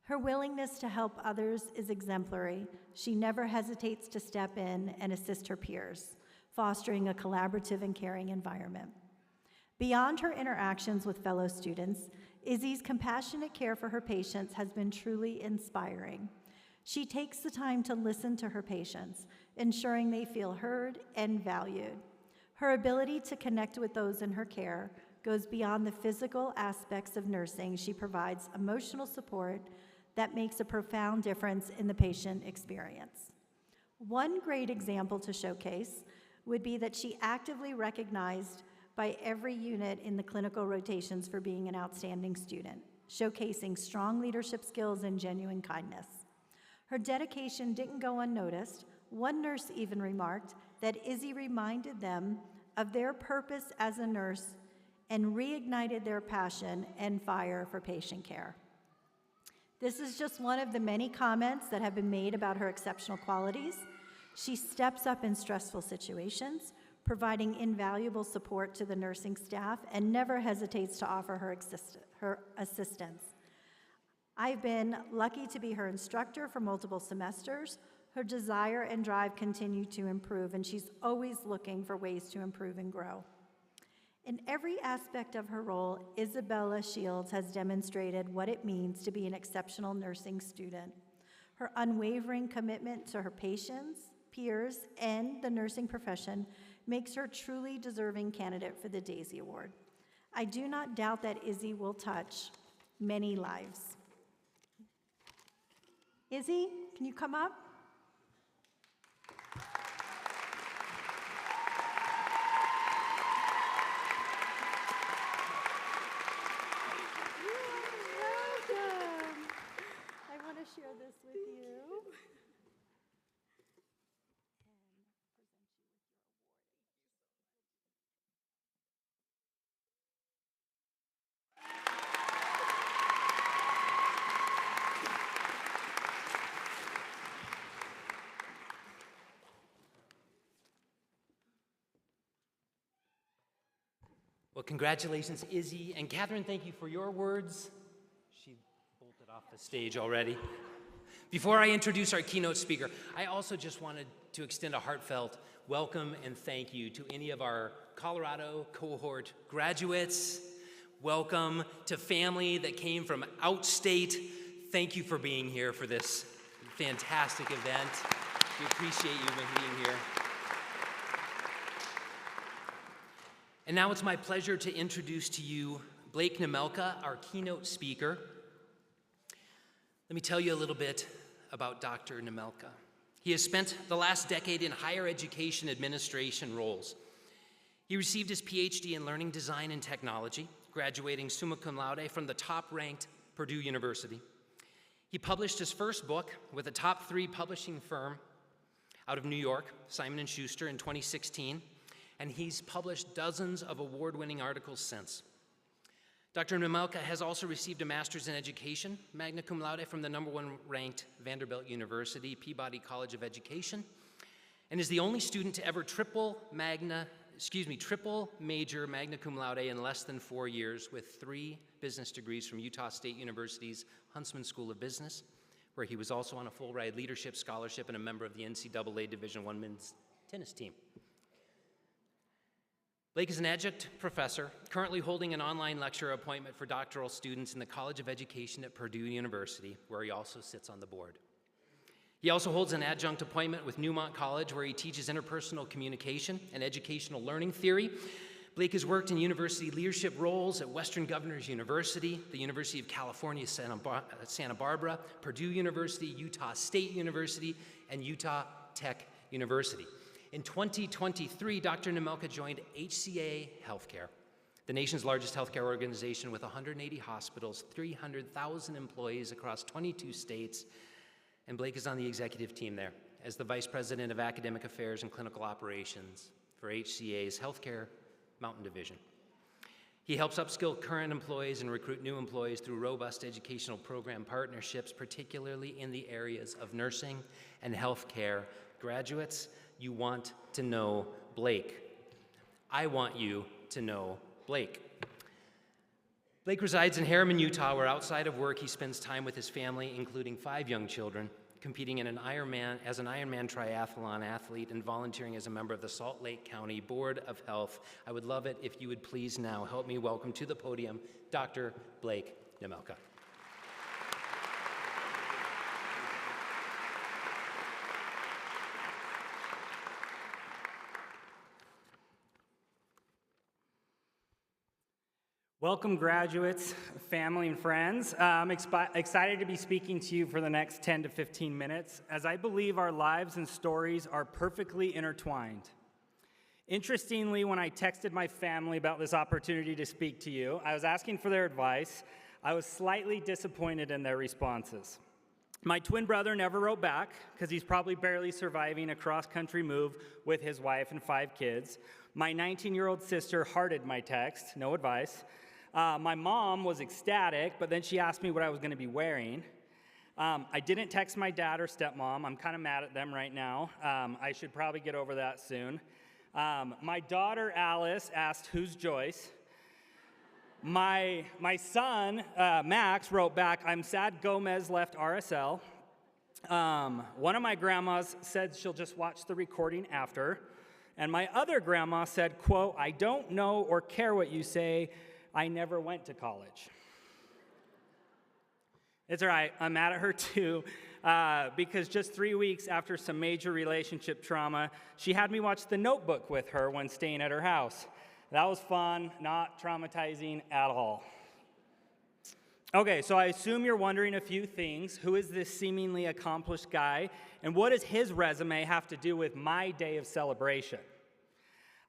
Her willingness to help others is exemplary. She never hesitates to step in and assist her peers, fostering a collaborative and caring environment. Beyond her interactions with fellow students, Izzy's compassionate care for her patients has been truly inspiring. She takes the time to listen to her patients, ensuring they feel heard and valued. Her ability to connect with those in her care goes beyond the physical aspects of nursing. She provides emotional support that makes a profound difference in the patient experience. One great example to showcase would be that she actively recognized by every unit in the clinical rotations for being an outstanding student, showcasing strong leadership skills and genuine kindness. Her dedication didn't go unnoticed. One nurse even remarked that Izzy reminded them of their purpose as a nurse and reignited their passion and fire for patient care. This is just one of the many comments that have been made about her exceptional qualities. She steps up in stressful situations, providing invaluable support to the nursing staff, and never hesitates to offer her assistance. I've been lucky to be her instructor for multiple semesters. Her desire and drive continue to improve, and she's always looking for ways to improve and grow. In every aspect of her role, Isabella Shields has demonstrated what it means to be an exceptional nursing student. Her unwavering commitment to her patients, peers, and the nursing profession makes her a truly deserving candidate for the Daisy Award. I do not doubt that Izzy will touch many lives. Izzy, can you come up? Welcome. I want to share this with you. Well, congratulations, Izzy. And Catherine, thank you for your words. She bolted off the stage already. Before I introduce our keynote speaker, I also just wanted to extend a heartfelt welcome and thank you to any of our Colorado cohort graduates. Welcome to family that came from outstate. Thank you for being here for this fantastic event. We appreciate you being here. And now it's my pleasure to introduce to you Blake Nemelka, our keynote speaker. Let me tell you a little bit about Dr. Nemelka. He has spent the last decade in higher education administration roles. He received his PhD in learning design and technology, graduating summa cum laude from the top-ranked Purdue University. He published his first book with a top 3 publishing firm out of New York, Simon & Schuster, in 2016. And he's published dozens of award-winning articles since. Dr. Nemelka has also received a master's in education, magna cum laude from the #1 ranked Vanderbilt University, Peabody College of Education, and is the only student to ever triple major magna cum laude in less than 4 years, with 3 business degrees from Utah State University's Huntsman School of Business, where he was also on a full-ride leadership scholarship and a member of the NCAA Division I men's tennis team. Blake is an adjunct professor, currently holding an online lecture appointment for doctoral students in the College of Education at Purdue University, where he also sits on the board. He also holds an adjunct appointment with Newmont College, where he teaches interpersonal communication and educational learning theory. Blake has worked in university leadership roles at Western Governors University, the University of California, Santa Barbara, Purdue University, Utah State University, and Utah Tech University. In 2023, Dr. Nemelka joined HCA Healthcare, the nation's largest healthcare organization with 180 hospitals, 300,000 employees across 22 states, and Blake is on the executive team there as the Vice President of Academic Affairs and Clinical Operations for HCA's Healthcare Mountain Division. He helps upskill current employees and recruit new employees through robust educational program partnerships, particularly in the areas of nursing and healthcare graduates. You want to know Blake. I want you to know Blake. Blake resides in Harriman, Utah, where outside of work he spends time with his family, including 5 young children, competing in as an Ironman triathlon athlete and volunteering as a member of the Salt Lake County Board of Health. I would love it if you would please now help me welcome to the podium Dr. Blake Nemelka. Welcome, graduates, family, and friends. I'm excited to be speaking to you for the next 10 to 15 minutes, as I believe our lives and stories are perfectly intertwined. Interestingly, when I texted my family about this opportunity to speak to you, I was asking for their advice. I was slightly disappointed in their responses. My twin brother never wrote back, because he's probably barely surviving a cross-country move with his wife and 5 kids. My 19-year-old sister hearted my text, no advice. My mom was ecstatic, but then she asked me what I was going to be wearing. I didn't text my dad or stepmom. I'm kind of mad at them right now. I should probably get over that soon. My daughter, Alice, asked, "Who's Joyce?" My son, Max, wrote back, "I'm sad Gomez left RSL." One of my grandmas said she'll just watch the recording after. And my other grandma said, quote, "I don't know or care what you say. I never went to college." It's all right, I'm mad at her too, because just 3 weeks after some major relationship trauma, she had me watch The Notebook with her when staying at her house. That was fun, not traumatizing at all. Okay, so I assume you're wondering a few things. Who is this seemingly accomplished guy, and what does his resume have to do with my day of celebration?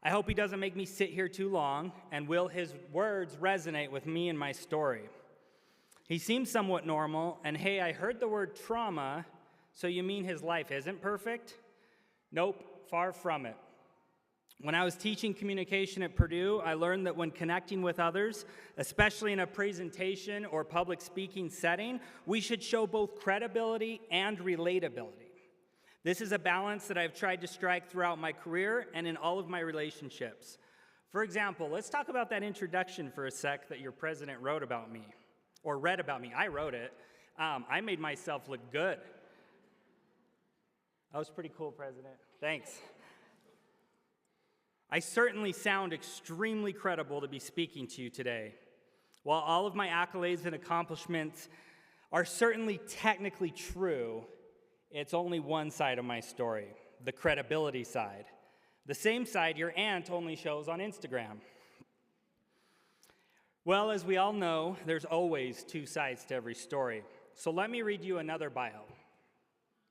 I hope he doesn't make me sit here too long, and will his words resonate with me and my story? He seems somewhat normal, and hey, I heard the word trauma, so you mean his life isn't perfect? Nope, far from it. When I was teaching communication at Purdue, I learned that when connecting with others, especially in a presentation or public speaking setting, we should show both credibility and relatability. This is a balance that I've tried to strike throughout my career and in all of my relationships. For example, let's talk about that introduction for a sec that your president wrote about me, or read about me. I wrote it. I made myself look good. That was pretty cool, President. Thanks. I certainly sound extremely credible to be speaking to you today. While all of my accolades and accomplishments are certainly technically true, it's only one side of my story, the credibility side. The same side your aunt only shows on Instagram. Well, as we all know, there's always 2 sides to every story. So let me read you another bio.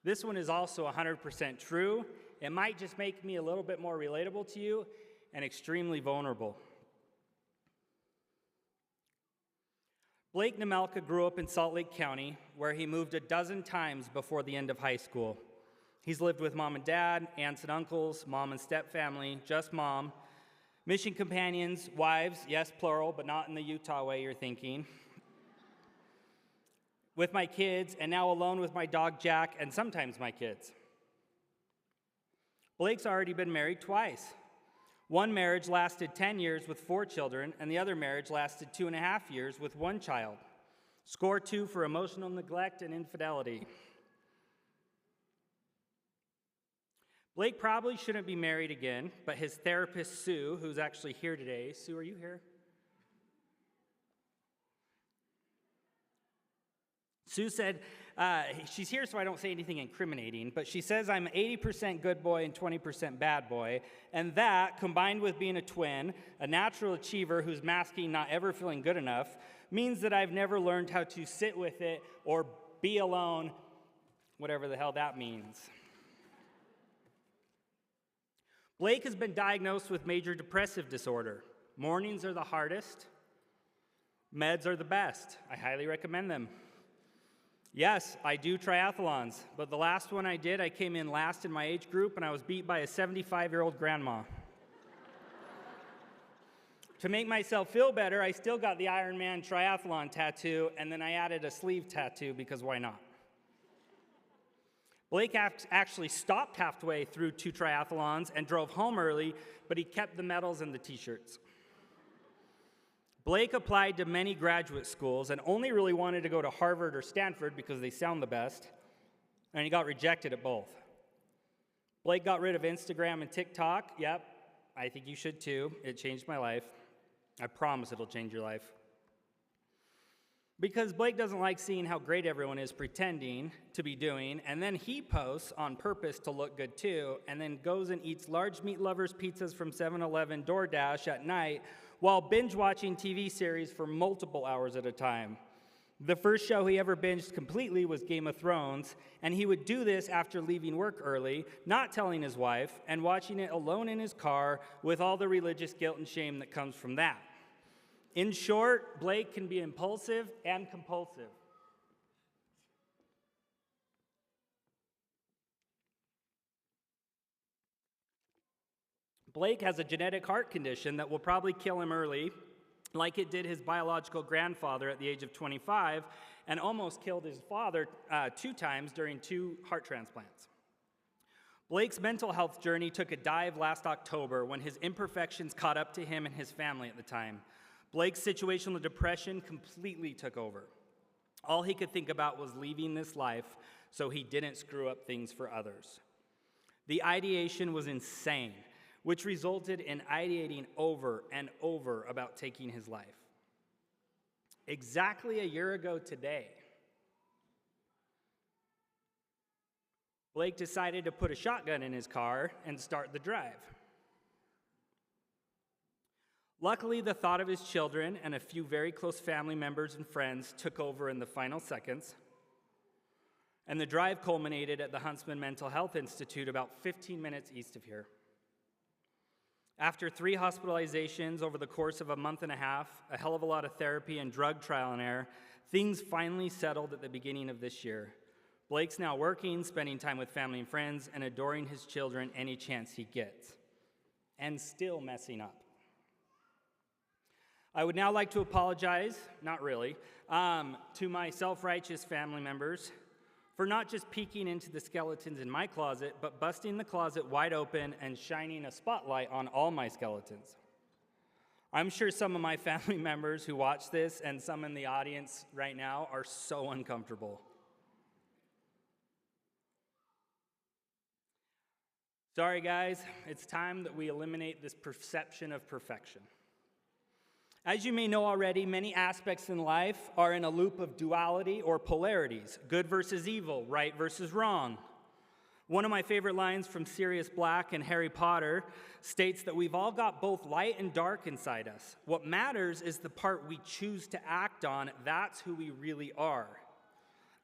This one is also 100% true. It might just make me a little bit more relatable to you and extremely vulnerable. Blake Nemelka grew up in Salt Lake County, where he moved a dozen times before the end of high school. He's lived with mom and dad, aunts and uncles, mom and step family, just mom, mission companions, wives, yes, plural, but not in the Utah way you're thinking, with my kids, and now alone with my dog Jack and sometimes my kids. Blake's already been married twice. One marriage lasted 10 years with 4 children, and the other marriage lasted 2.5 years with 1 child. Score 2 for emotional neglect and infidelity. Blake probably shouldn't be married again, but his therapist, Sue, who's actually here today. Sue, are you here? Sue said, she's here so I don't say anything incriminating, but she says I'm 80% good boy and 20% bad boy, and that, combined with being a twin, a natural achiever who's masking not ever feeling good enough, means that I've never learned how to sit with it or be alone, whatever the hell that means. Blake has been diagnosed with major depressive disorder. Mornings are the hardest. Meds are the best. I highly recommend them. Yes, I do triathlons, but the last one I did, I came in last in my age group, and I was beat by a 75-year-old grandma. To make myself feel better, I still got the Ironman triathlon tattoo, and then I added a sleeve tattoo because why not? Blake actually stopped halfway through 2 triathlons and drove home early, but he kept the medals and the t-shirts. Blake applied to many graduate schools and only really wanted to go to Harvard or Stanford because they sound the best, and he got rejected at both. Blake got rid of Instagram and TikTok. Yep, I think you should too. It changed my life. I promise it'll change your life. Because Blake doesn't like seeing how great everyone is pretending to be doing, and then he posts on purpose to look good too, and then goes and eats large meat lovers pizzas from 7-Eleven DoorDash at night while binge-watching TV series for multiple hours at a time. The first show he ever binged completely was Game of Thrones, and he would do this after leaving work early, not telling his wife, and watching it alone in his car with all the religious guilt and shame that comes from that. In short, Blake can be impulsive and compulsive. Blake has a genetic heart condition that will probably kill him early, like it did his biological grandfather at the age of 25, and almost killed his father 2 times during 2 heart transplants. Blake's mental health journey took a dive last October when his imperfections caught up to him and his family at the time. Blake's situational depression completely took over. All he could think about was leaving this life so he didn't screw up things for others. The ideation was insane, which resulted in ideating over and over about taking his life. Exactly a year ago today, Blake decided to put a shotgun in his car and start the drive. Luckily, the thought of his children and a few very close family members and friends took over in the final seconds, and the drive culminated at the Huntsman Mental Health Institute about 15 minutes east of here. After 3 hospitalizations over the course of a month and a half, a hell of a lot of therapy and drug trial and error, things finally settled at the beginning of this year. Blake's now working, spending time with family and friends, and adoring his children any chance he gets, and still messing up. I would now like to apologize, not really, to my self-righteous family members for not just peeking into the skeletons in my closet, but busting the closet wide open and shining a spotlight on all my skeletons. I'm sure some of my family members who watch this and some in the audience right now are so uncomfortable. Sorry, guys, it's time that we eliminate this perception of perfection. As you may know already, many aspects in life are in a loop of duality or polarities, good versus evil, right versus wrong. One of my favorite lines from Sirius Black and Harry Potter states that we've all got both light and dark inside us. What matters is the part we choose to act on. That's who we really are.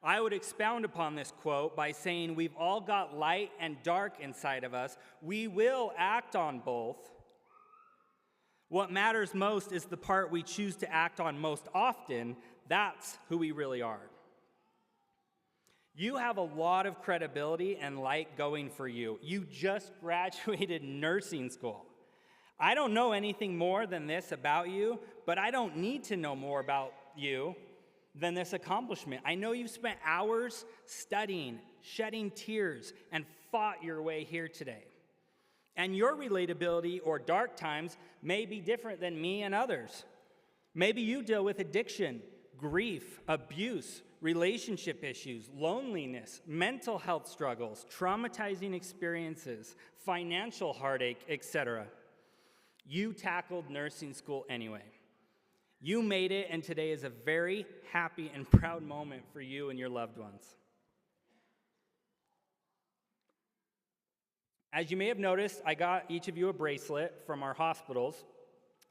I would expound upon this quote by saying we've all got light and dark inside of us. We will act on both. What matters most is the part we choose to act on most often. That's who we really are. You have a lot of credibility and light going for you. You just graduated nursing school. I don't know anything more than this about you, but I don't need to know more about you than this accomplishment. I know you've spent hours studying, shedding tears, and fought your way here today. And your relatability or dark times may be different than me and others. Maybe you deal with addiction, grief, abuse, relationship issues, loneliness, mental health struggles, traumatizing experiences, financial heartache, etc. You tackled nursing school anyway. You made it, and today is a very happy and proud moment for you and your loved ones. As you may have noticed, I got each of you a bracelet from our hospitals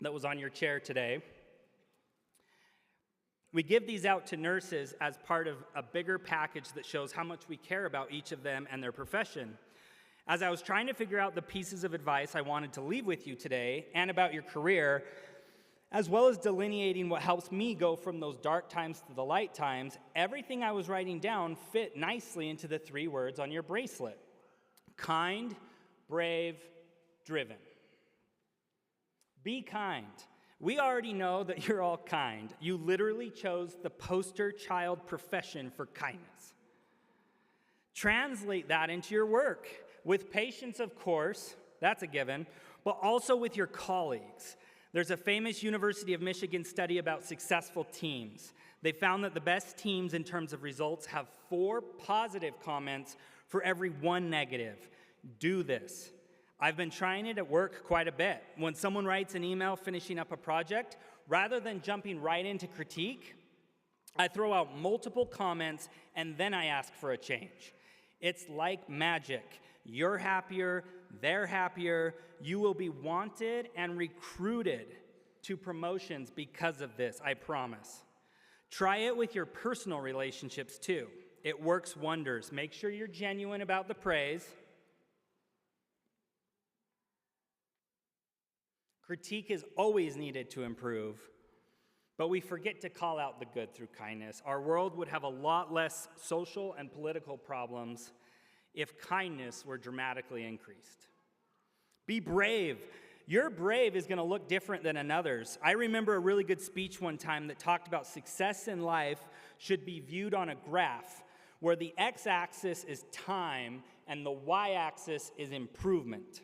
that was on your chair today. We give these out to nurses as part of a bigger package that shows how much we care about each of them and their profession. As I was trying to figure out the pieces of advice I wanted to leave with you today and about your career, as well as delineating what helps me go from those dark times to the light times, everything I was writing down fit nicely into the 3 words on your bracelet: kind, brave, driven. Be kind. We already know that you're all kind. You literally chose the poster child profession for kindness. Translate that into your work with patience, of course, that's a given, but also with your colleagues. There's a famous University of Michigan study about successful teams. They found that the best teams in terms of results have 4 positive comments for every 1 negative. Do this. I've been trying it at work quite a bit. When someone writes an email finishing up a project, rather than jumping right into critique, I throw out multiple comments and then I ask for a change. It's like magic. You're happier, they're happier, you will be wanted and recruited to promotions because of this, I promise. Try it with your personal relationships too. It works wonders. Make sure you're genuine about the praise. Critique is always needed to improve, but we forget to call out the good through kindness. Our world would have a lot less social and political problems if kindness were dramatically increased. Be brave. Your brave is going to look different than another's. I remember a really good speech one time that talked about success in life should be viewed on a graph where the x-axis is time and the y-axis is improvement.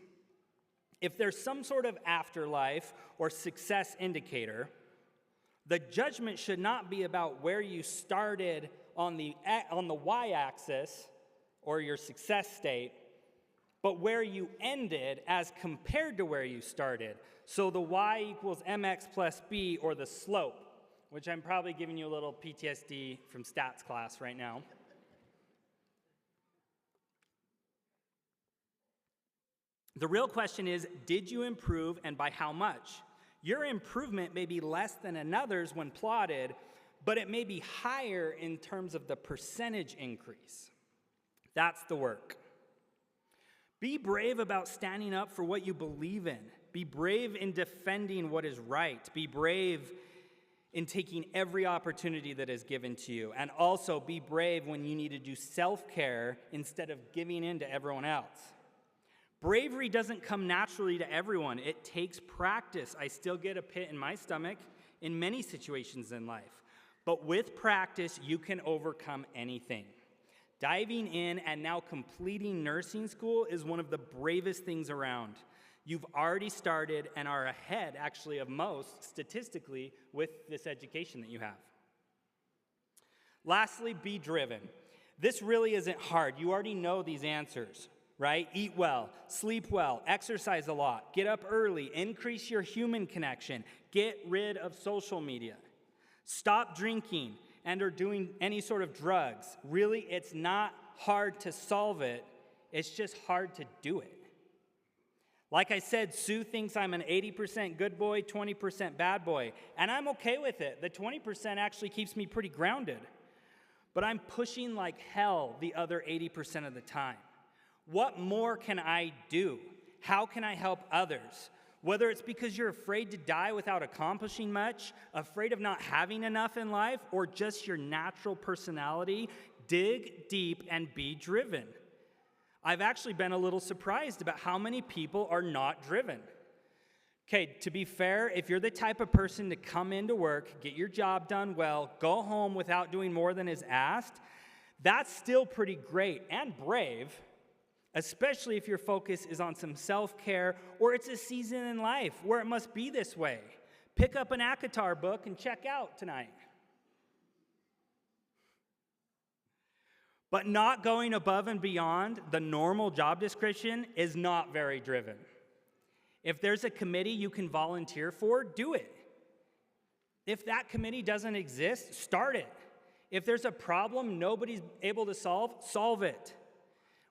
If there's some sort of afterlife or success indicator, the judgment should not be about where you started on the y-axis or your success state, but where you ended as compared to where you started. So the y equals mx plus b, or the slope, which I'm probably giving you a little PTSD from stats class right now. The real question is, did you improve and by how much? Your improvement may be less than another's when plotted, but it may be higher in terms of the percentage increase. That's the work. Be brave about standing up for what you believe in. Be brave in defending what is right. Be brave in taking every opportunity that is given to you. And also be brave when you need to do self-care instead of giving in to everyone else. Bravery doesn't come naturally to everyone. It takes practice. I still get a pit in my stomach in many situations in life. But with practice, you can overcome anything. Diving in and now completing nursing school is one of the bravest things around. You've already started and are ahead, actually, of most, statistically, with this education that you have. Lastly, be driven. This really isn't hard. You already know these answers, right? Eat well, sleep well, exercise a lot, get up early, increase your human connection, get rid of social media, stop drinking and or doing any sort of drugs. Really, it's not hard to solve it. It's just hard to do it. Like I said, Sue thinks I'm an 80% good boy, 20% bad boy, and I'm okay with it. The 20% actually keeps me pretty grounded. But I'm pushing like hell the other 80% of the time. What more can I do? How can I help others? Whether it's because you're afraid to die without accomplishing much, afraid of not having enough in life, or just your natural personality, dig deep and be driven. I've actually been a little surprised about how many people are not driven. Okay, to be fair, if you're the type of person to come into work, get your job done well, go home without doing more than is asked, that's still pretty great and brave, especially if your focus is on some self-care or it's a season in life where it must be this way. Pick up an ACOTAR book and check out tonight. But not going above and beyond the normal job description is not very driven. If there's a committee you can volunteer for, do it. If that committee doesn't exist, start it. If there's a problem nobody's able to solve it.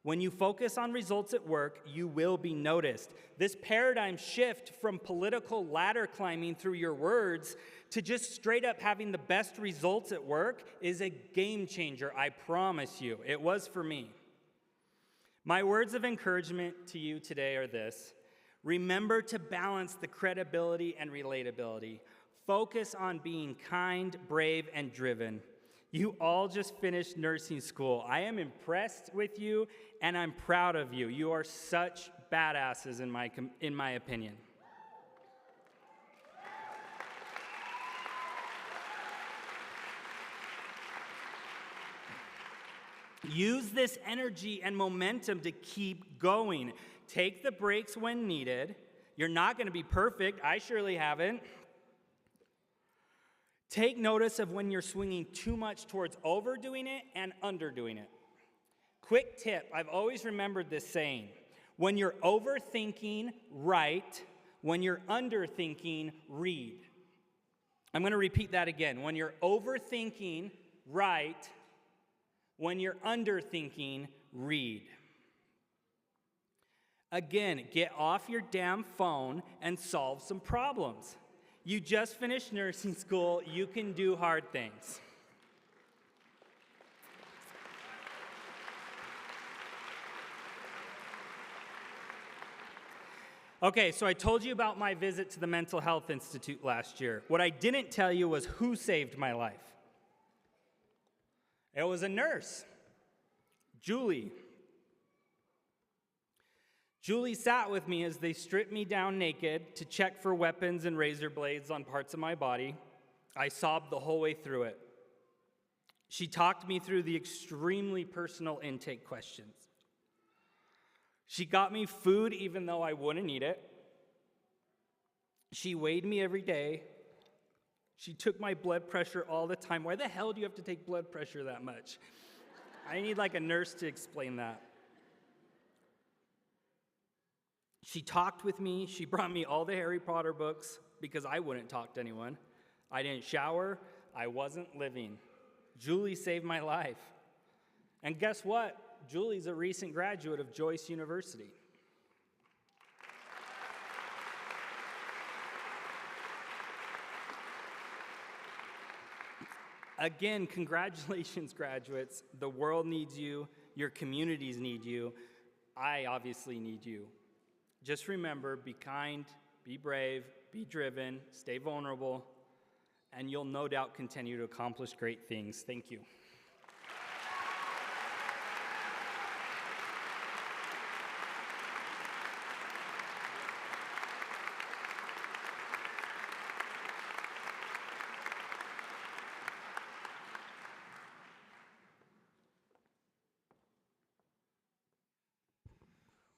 When you focus on results at work, you will be noticed. This paradigm shift from political ladder climbing through your words to just straight up having the best results at work is a game changer, I promise you. It was for me. My words of encouragement to you today are this. Remember to balance the credibility and relatability. Focus on being kind, brave, and driven. You all just finished nursing school. I am impressed with you, and I'm proud of you. You are such badasses, in my opinion. Use this energy and momentum to keep going. Take the breaks when needed. You're not going to be perfect. I surely haven't. Take notice of when you're swinging too much towards overdoing it and underdoing it. Quick tip, I've always remembered this saying. When you're overthinking, write. When you're underthinking, read. I'm going to repeat that again. When you're overthinking, write. When you're underthinking, read. Again, get off your damn phone and solve some problems. You just finished nursing school. You can do hard things. Okay, so I told you about my visit to the Mental Health Institute last year. What I didn't tell you was who saved my life. It was a nurse, Julie. Julie sat with me as they stripped me down naked to check for weapons and razor blades on parts of my body. I sobbed the whole way through it. She talked me through the extremely personal intake questions. She got me food even though I wouldn't eat it. She weighed me every day. She took my blood pressure all the time. Why the hell do you have to take blood pressure that much? I need like a nurse to explain that. She talked with me. She brought me all the Harry Potter books because I wouldn't talk to anyone. I didn't shower. I wasn't living. Julie saved my life. And guess what? Julie's a recent graduate of Joyce University. Again, congratulations, graduates. The world needs you. Your communities need you. I obviously need you. Just remember, be kind, be brave, be driven, stay vulnerable, and you'll no doubt continue to accomplish great things. Thank you.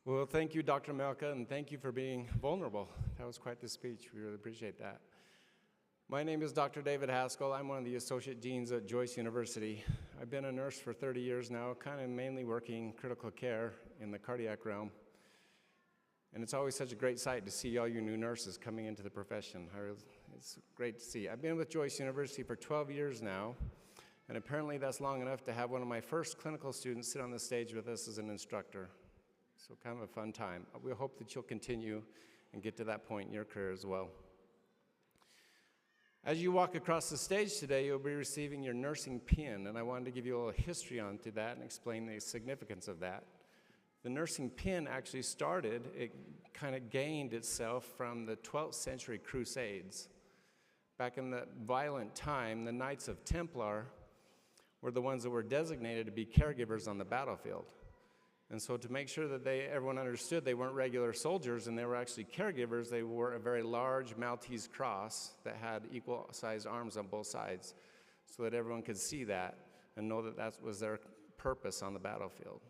Well, thank you, Dr. Melka, and thank you for being vulnerable. That was quite the speech. We really appreciate that. My name is Dr. David Haskell. I'm one of the associate deans at Joyce University. I've been a nurse for 30 years now, kind of mainly working critical care in the cardiac realm. And it's always such a great sight to see all you new nurses coming into the profession. It's great to see. I've been with Joyce University for 12 years now, and apparently that's long enough to have one of my first clinical students sit on the stage with us as an instructor. So kind of a fun time. We hope that you'll continue and get to that point in your career as well. As you walk across the stage today, you'll be receiving your nursing pin, and I wanted to give you a little history onto that and explain the significance of that. The nursing pin actually started, it kind of gained itself from the 12th century Crusades. Back in that violent time, the Knights of Templar were the ones that were designated to be caregivers on the battlefield. And so to make sure that everyone understood they weren't regular soldiers and they were actually caregivers, they wore a very large Maltese cross that had equal-sized arms on both sides so that everyone could see that and know that that was their purpose on the battlefield.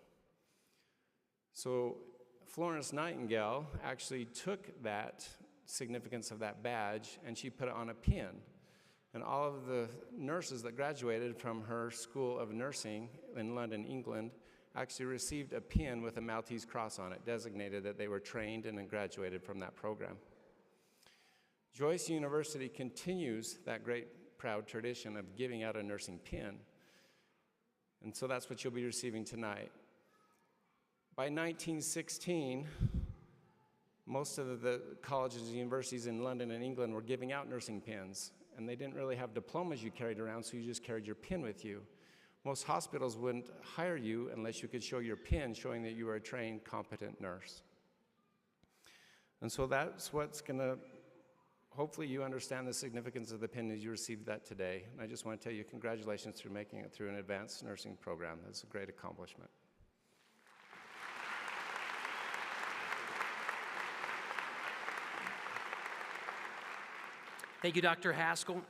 So Florence Nightingale actually took that significance of that badge and she put it on a pin. And all of the nurses that graduated from her School of Nursing in London, England, actually received a pin with a Maltese cross on it, designated that they were trained and graduated from that program. Joyce University continues that great, proud tradition of giving out a nursing pin. And so that's what you'll be receiving tonight. By 1916, most of the colleges and universities in London and England were giving out nursing pins, and they didn't really have diplomas you carried around, so you just carried your pin with you. Most hospitals wouldn't hire you unless you could show your pin showing that you were a trained, competent nurse. And so that's what's going to, hopefully you understand the significance of the pin as you received that today. And I just want to tell you congratulations for making it through an advanced nursing program. That's a great accomplishment. Thank you, Dr. Haskell.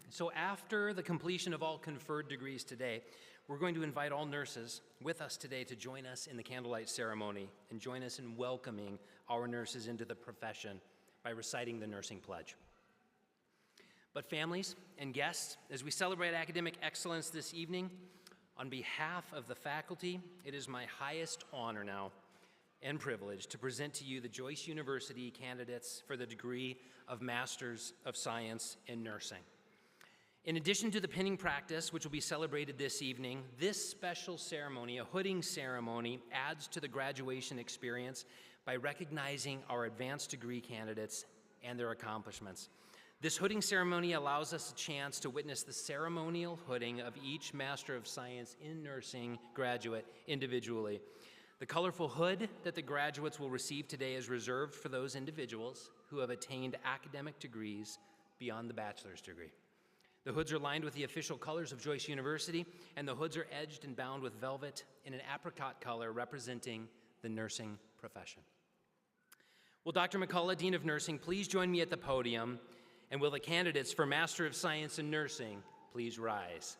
So after the completion of all conferred degrees today, we're going to invite all nurses with us today to join us in the candlelight ceremony and join us in welcoming our nurses into the profession by reciting the nursing pledge. But families and guests, as we celebrate academic excellence this evening, on behalf of the faculty, it is my highest honor now and privilege to present to you the Joyce University candidates for the degree of Masters of Science in Nursing. In addition to the pinning practice, which will be celebrated this evening, this special ceremony, a hooding ceremony, adds to the graduation experience by recognizing our advanced degree candidates and their accomplishments. This hooding ceremony allows us a chance to witness the ceremonial hooding of each Master of Science in Nursing graduate individually. The colorful hood that the graduates will receive today is reserved for those individuals who have attained academic degrees beyond the bachelor's degree. The hoods are lined with the official colors of Joyce University, and the hoods are edged and bound with velvet in an apricot color representing the nursing profession. Will Dr. McCullough, Dean of Nursing, please join me at the podium, and will the candidates for Master of Science in Nursing please rise?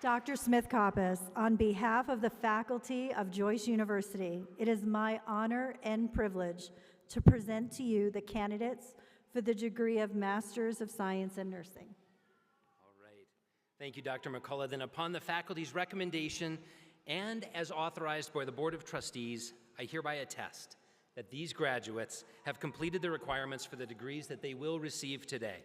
Dr. Smith-Coppas, on behalf of the faculty of Joyce University, it is my honor and privilege to present to you the candidates for the degree of Masters of Science in Nursing. All right. Thank you, Dr. McCullough. Then upon the faculty's recommendation and as authorized by the Board of Trustees, I hereby attest that these graduates have completed the requirements for the degrees that they will receive today.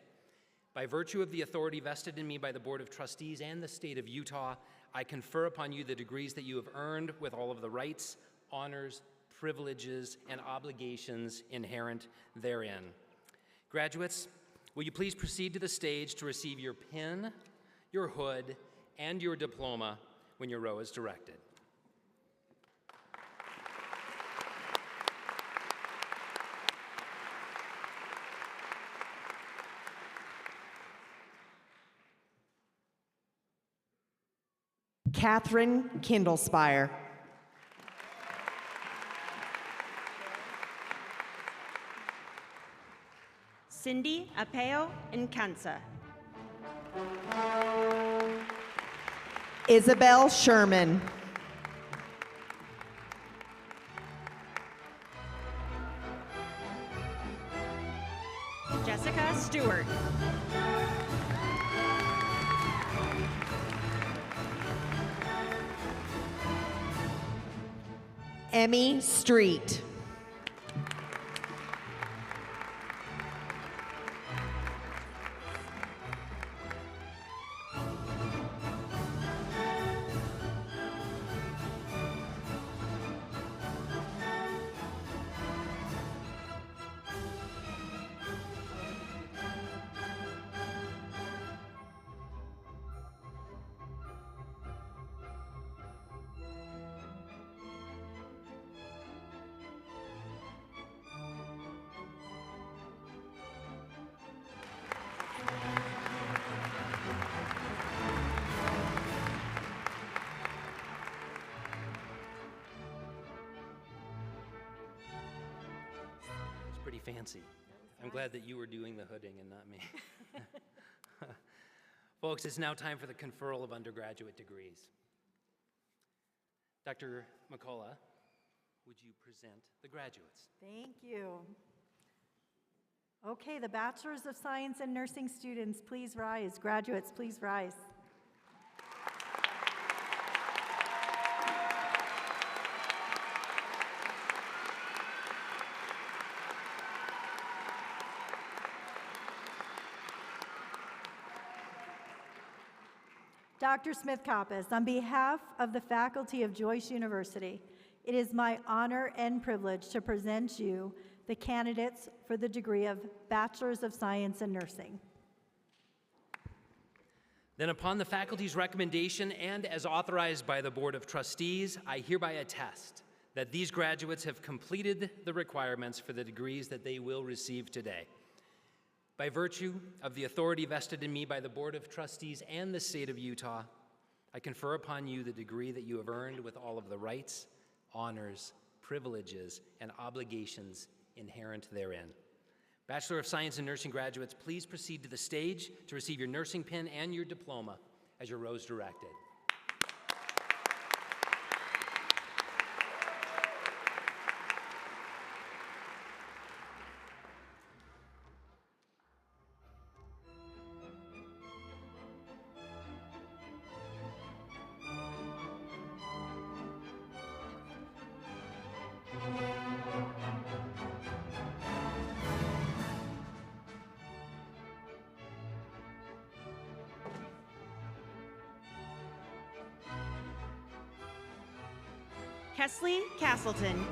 By virtue of the authority vested in me by the Board of Trustees and the state of Utah, I confer upon you the degrees that you have earned with all of the rights, honors, privileges, and obligations inherent therein. Graduates, will you please proceed to the stage to receive your pin, your hood, and your diploma when your row is directed. Catherine Kindlespire. Cindy Apeo Nkansa. Isabel Sherman. Jessica Stewart. Emmy Street. Pretty fancy. I'm glad that you were doing the hooding and not me. Folks, it's now time for the conferral of undergraduate degrees. Dr. McCullough, would you present the graduates? Thank you. Okay, the Bachelor's of Science in Nursing students, please rise. Graduates, please rise. Dr. Smith-Coppas, on behalf of the faculty of Joyce University, it is my honor and privilege to present you the candidates for the degree of Bachelor's of Science in Nursing. Then upon the faculty's recommendation and as authorized by the Board of Trustees, I hereby attest that these graduates have completed the requirements for the degrees that they will receive today. By virtue of the authority vested in me by the Board of Trustees and the state of Utah, I confer upon you the degree that you have earned with all of the rights, honors, privileges, and obligations inherent therein. Bachelor of Science in Nursing graduates, please proceed to the stage to receive your nursing pin and your diploma as your rows directed. Kesley Castleton.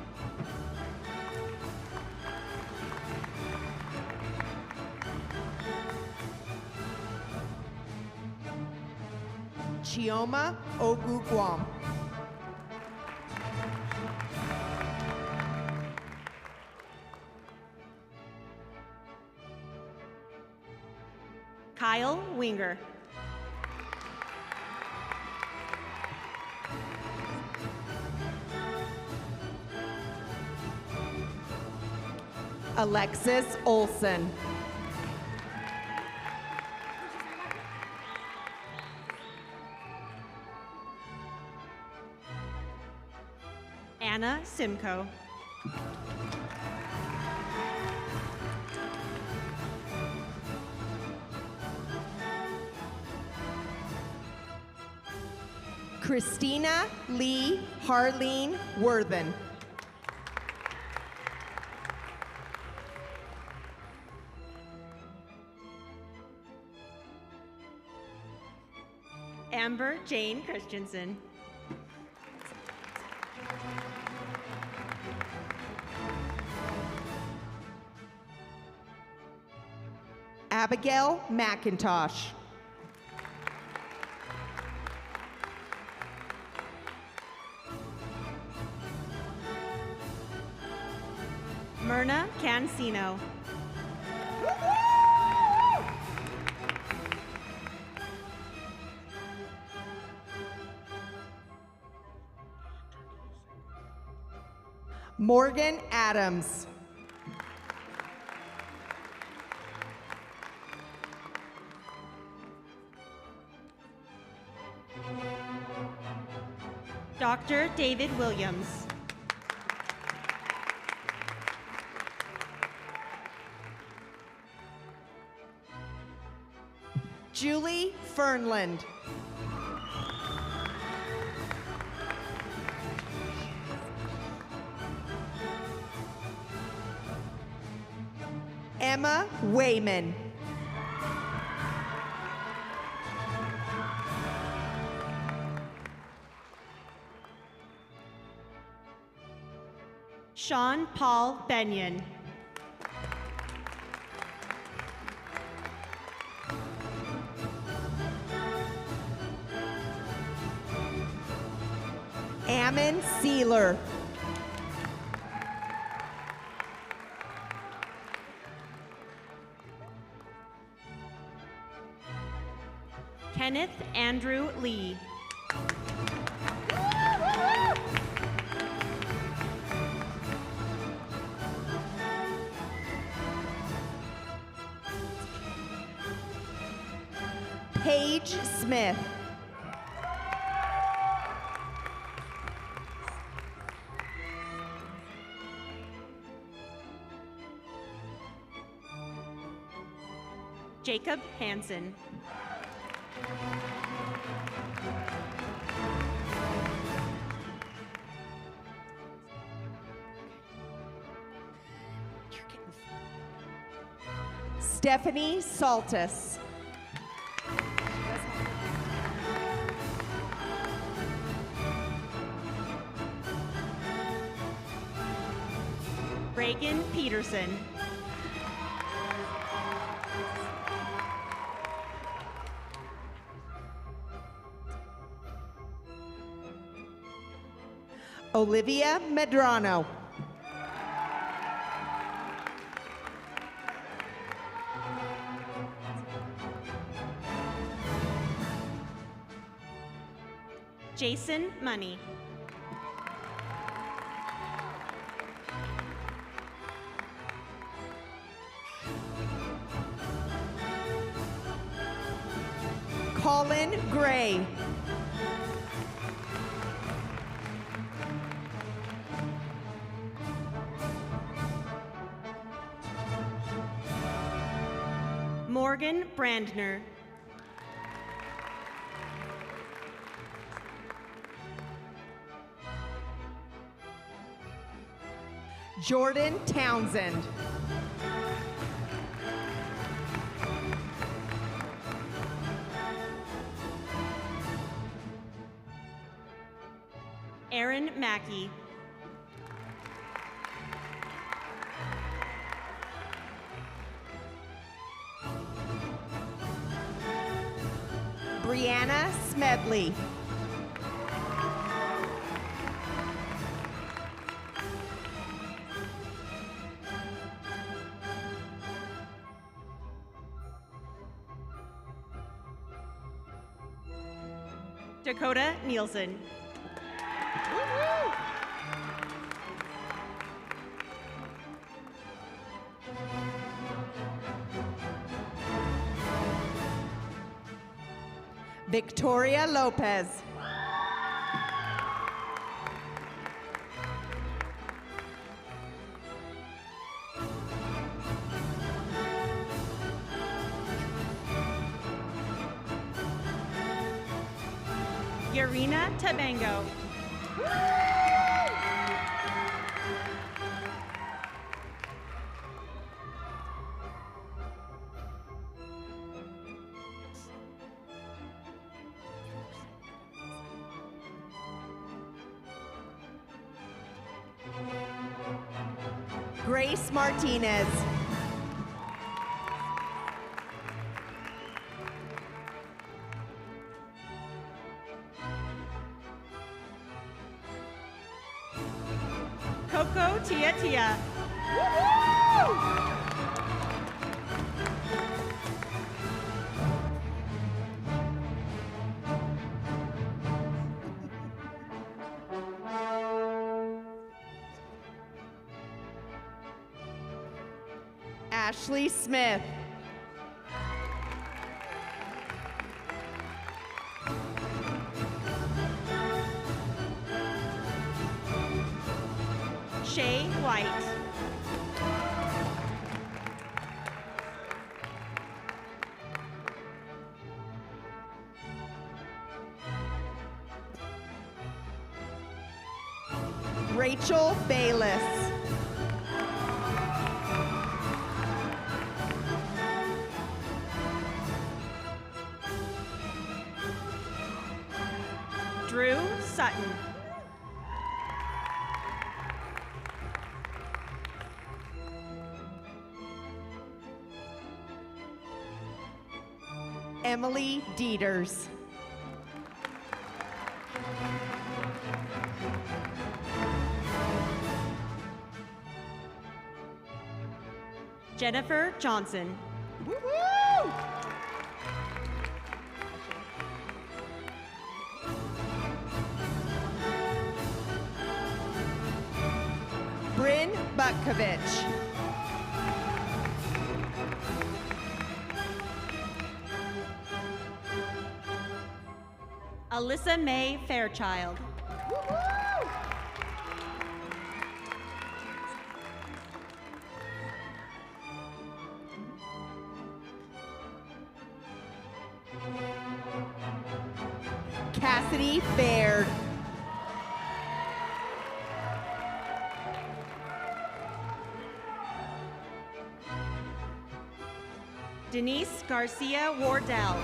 Chioma Oguguam. Kyle Winger. Alexis Olson. Anna Simcoe. Christina Lee Harleen Worthen. Amber Jane Christensen. Abigail McIntosh. Myrna Cancino. Morgan Adams. Dr. David Williams. Julie Fernland. Emma Wayman. Sean Paul Benyon. Ammon Sealer. Kenneth Andrew Lee. Paige Smith. Jacob Hansen. Stephanie Saltis. Reagan Peterson. Olivia Medrano. Jason Money. Colin Gray. Morgan Brandner. Jordan Townsend. Aaron Mackey. Brianna Smedley. Dakota Nielsen. Victoria Lopez. Yarina Tabango. Grace Martinez. Coco Tia Tia. Ashley Smith. Shay White. Rachel Bayless. Drew Sutton. Emily Dieters. Jennifer Johnson. Woo-hoo! Bryn Butkovich. Alyssa May Fairchild. Woo-hoo! Cassidy Baird. Denise Garcia Wardell.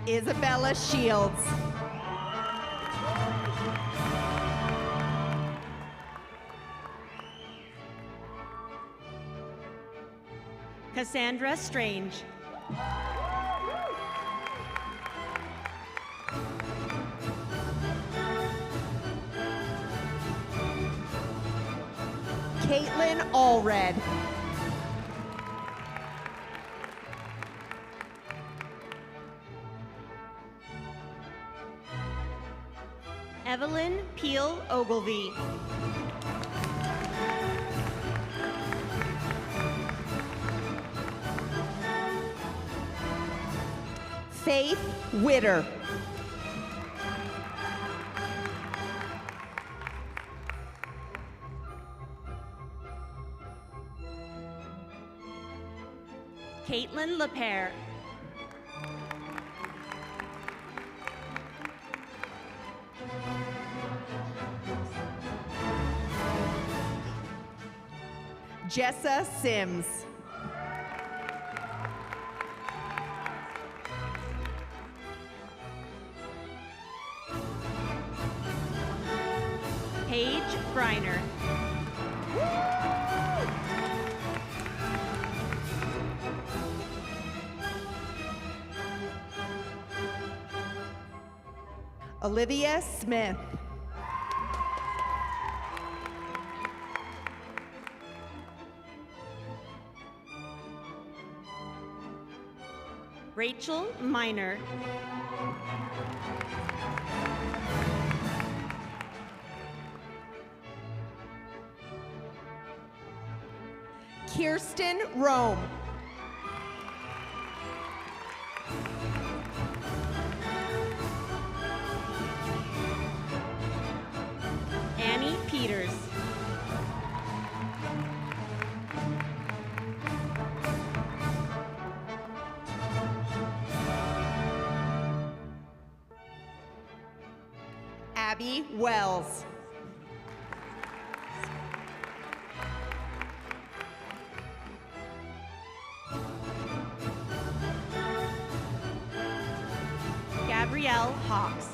Isabella Shields. Cassandra Strange. Caitlin Allred. Evelyn Peel Ogilvy. Faith Witter. Caitlin LePere. Jessa Sims. Paige Briner. Olivia Smith. Rachel Miner. Kirsten Rome. Annie Peters. Abby Wells. Gabrielle Hawks.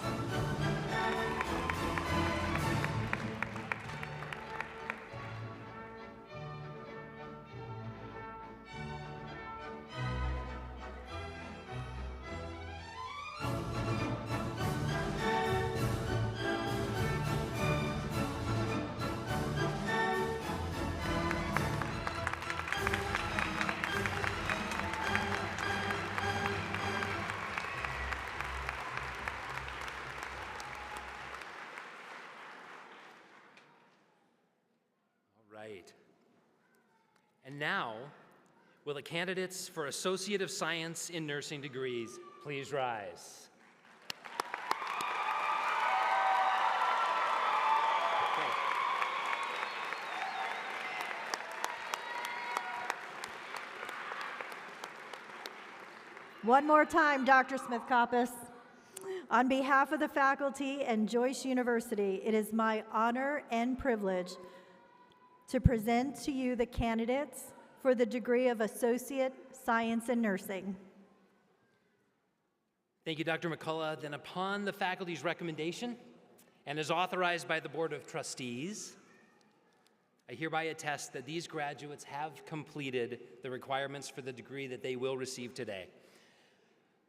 Right. And now, will the candidates for Associate of Science in Nursing degrees please rise? One more time, Dr. Smith-Coppas. On behalf of the faculty and Joyce University, it is my honor and privilege to present to you the candidates for the degree of Associate Science in Nursing. Thank you, Dr. McCullough. Then upon the faculty's recommendation, and as authorized by the Board of Trustees, I hereby attest that these graduates have completed the requirements for the degree that they will receive today.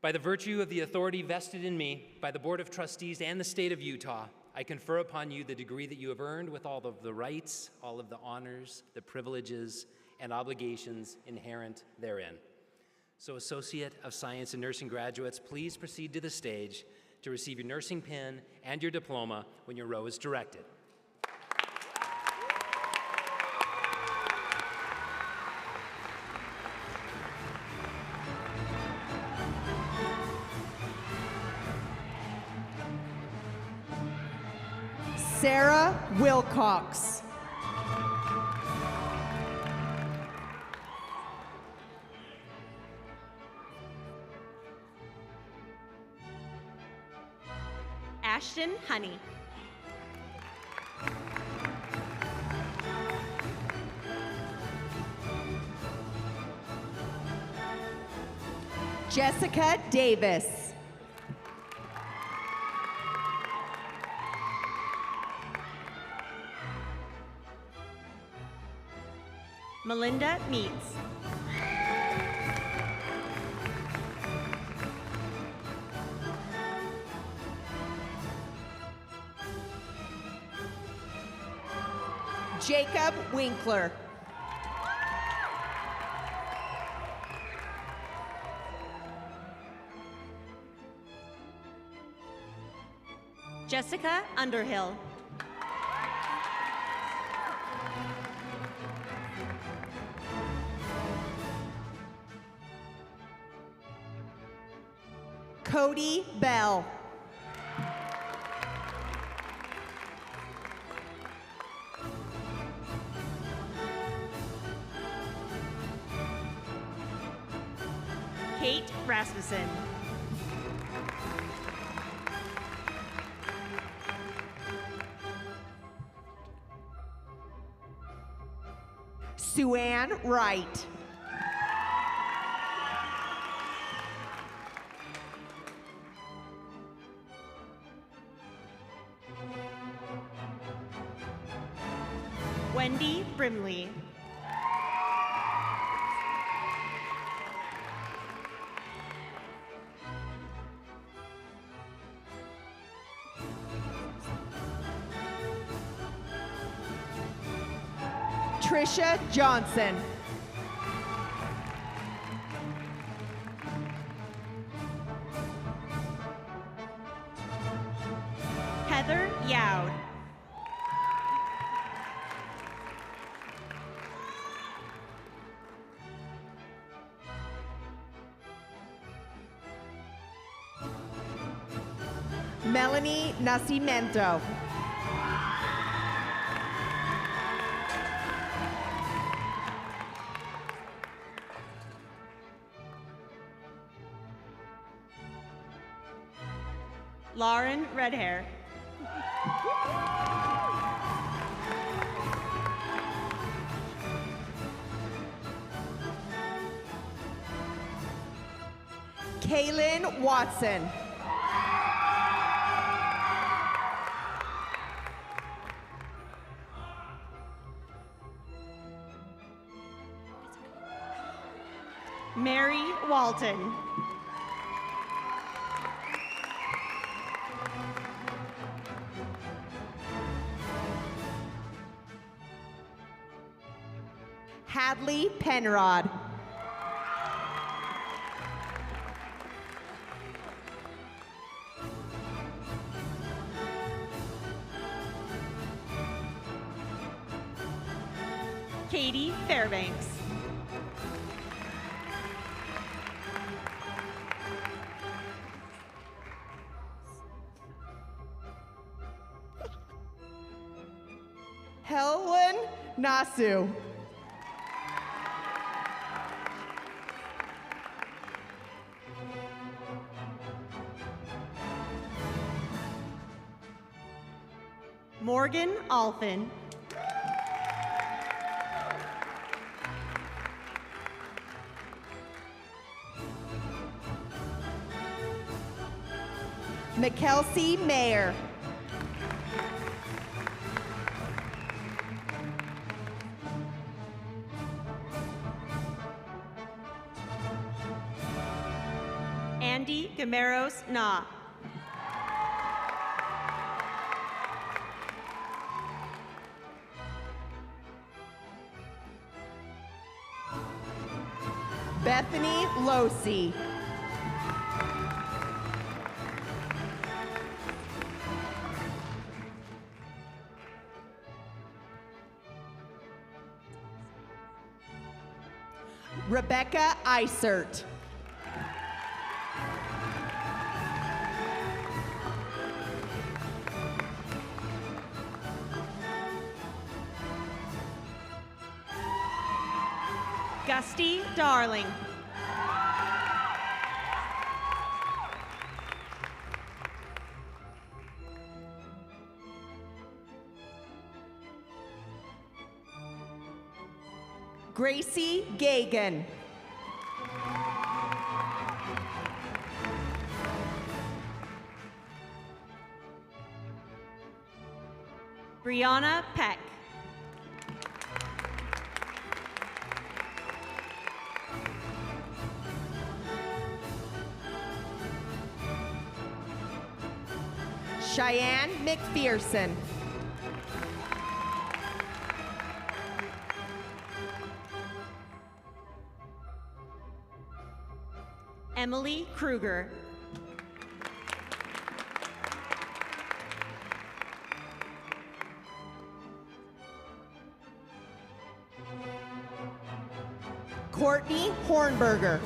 By the virtue of the authority vested in me by the Board of Trustees and the state of Utah, I confer upon you the degree that you have earned with all of the rights, all of the honors, the privileges, and obligations inherent therein. So, Associate of Science in Nursing graduates, please proceed to the stage to receive your nursing pin and your diploma when your row is directed. Sarah Wilcox. Ashton Honey. Jessica Davis. Melinda Meets. Jacob Winkler. Jessica Underhill. Cody Bell. Kate Rasmussen. Suanne Wright. Wendy Brimley. Trisha Johnson. Heather Youd. Melanie Nascimento. Lauren Redhair. Kaylin Watson. Mary Walton. Hadley Penrod. Katie Fairbanks. Helen Nasu. Morgan Alphin. McKelsey Mayer. Andy Gameros Na. Bethany Losey. Rebecca Isert. Gusty Darling. Gracie Gagan. Brianna Peck. Cheyenne McPherson. Emily Kruger. Courtney Hornberger.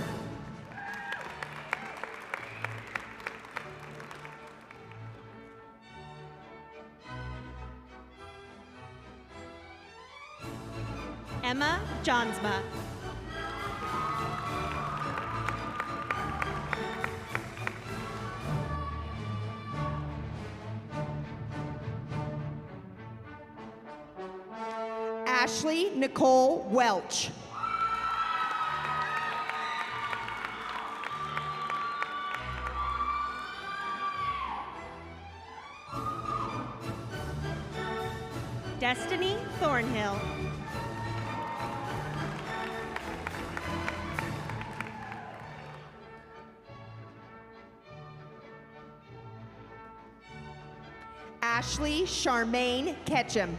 Emma Johnsma. Ashley Nicole Welch. Destiny Thornhill. Ashley Charmaine Ketchum.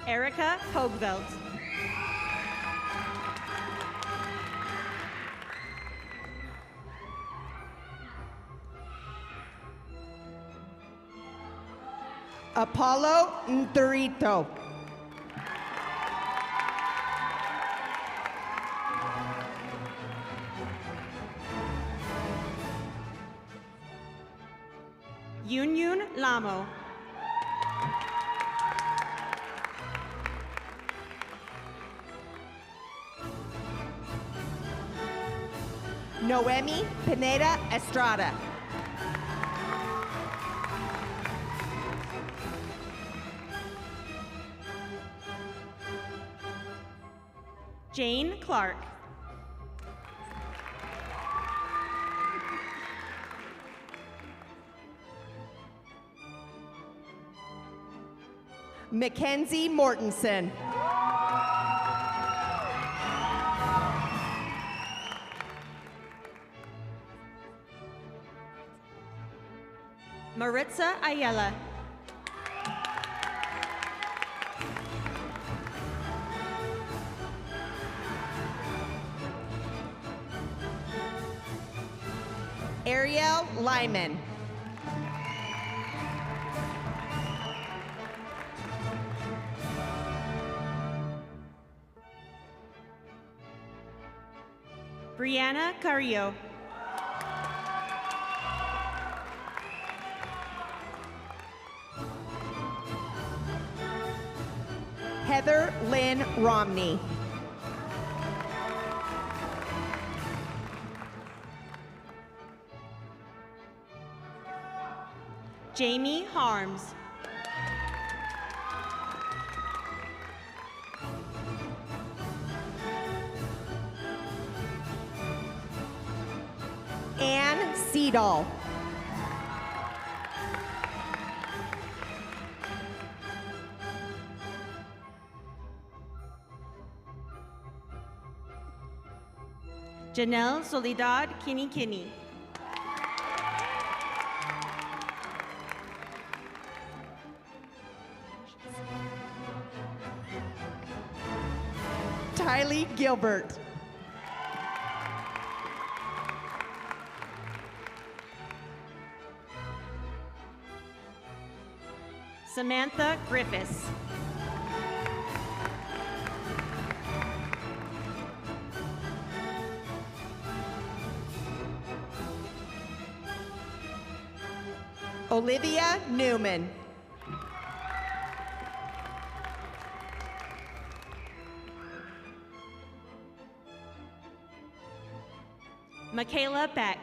Erica Hogveld. Apollo Nturito. Yunyun Lamo. Noemi Pineda Estrada. Jane Clark. Mackenzie Mortensen. Maritza Ayala. Ariel Lyman. Brianna Carrillo. Heather Lynn Romney. Jamie Harms. Ann Seedall. Janelle Soledad Kinney. Tylee Gilbert. Samantha Griffiths. Olivia Newman. Michaela Beck.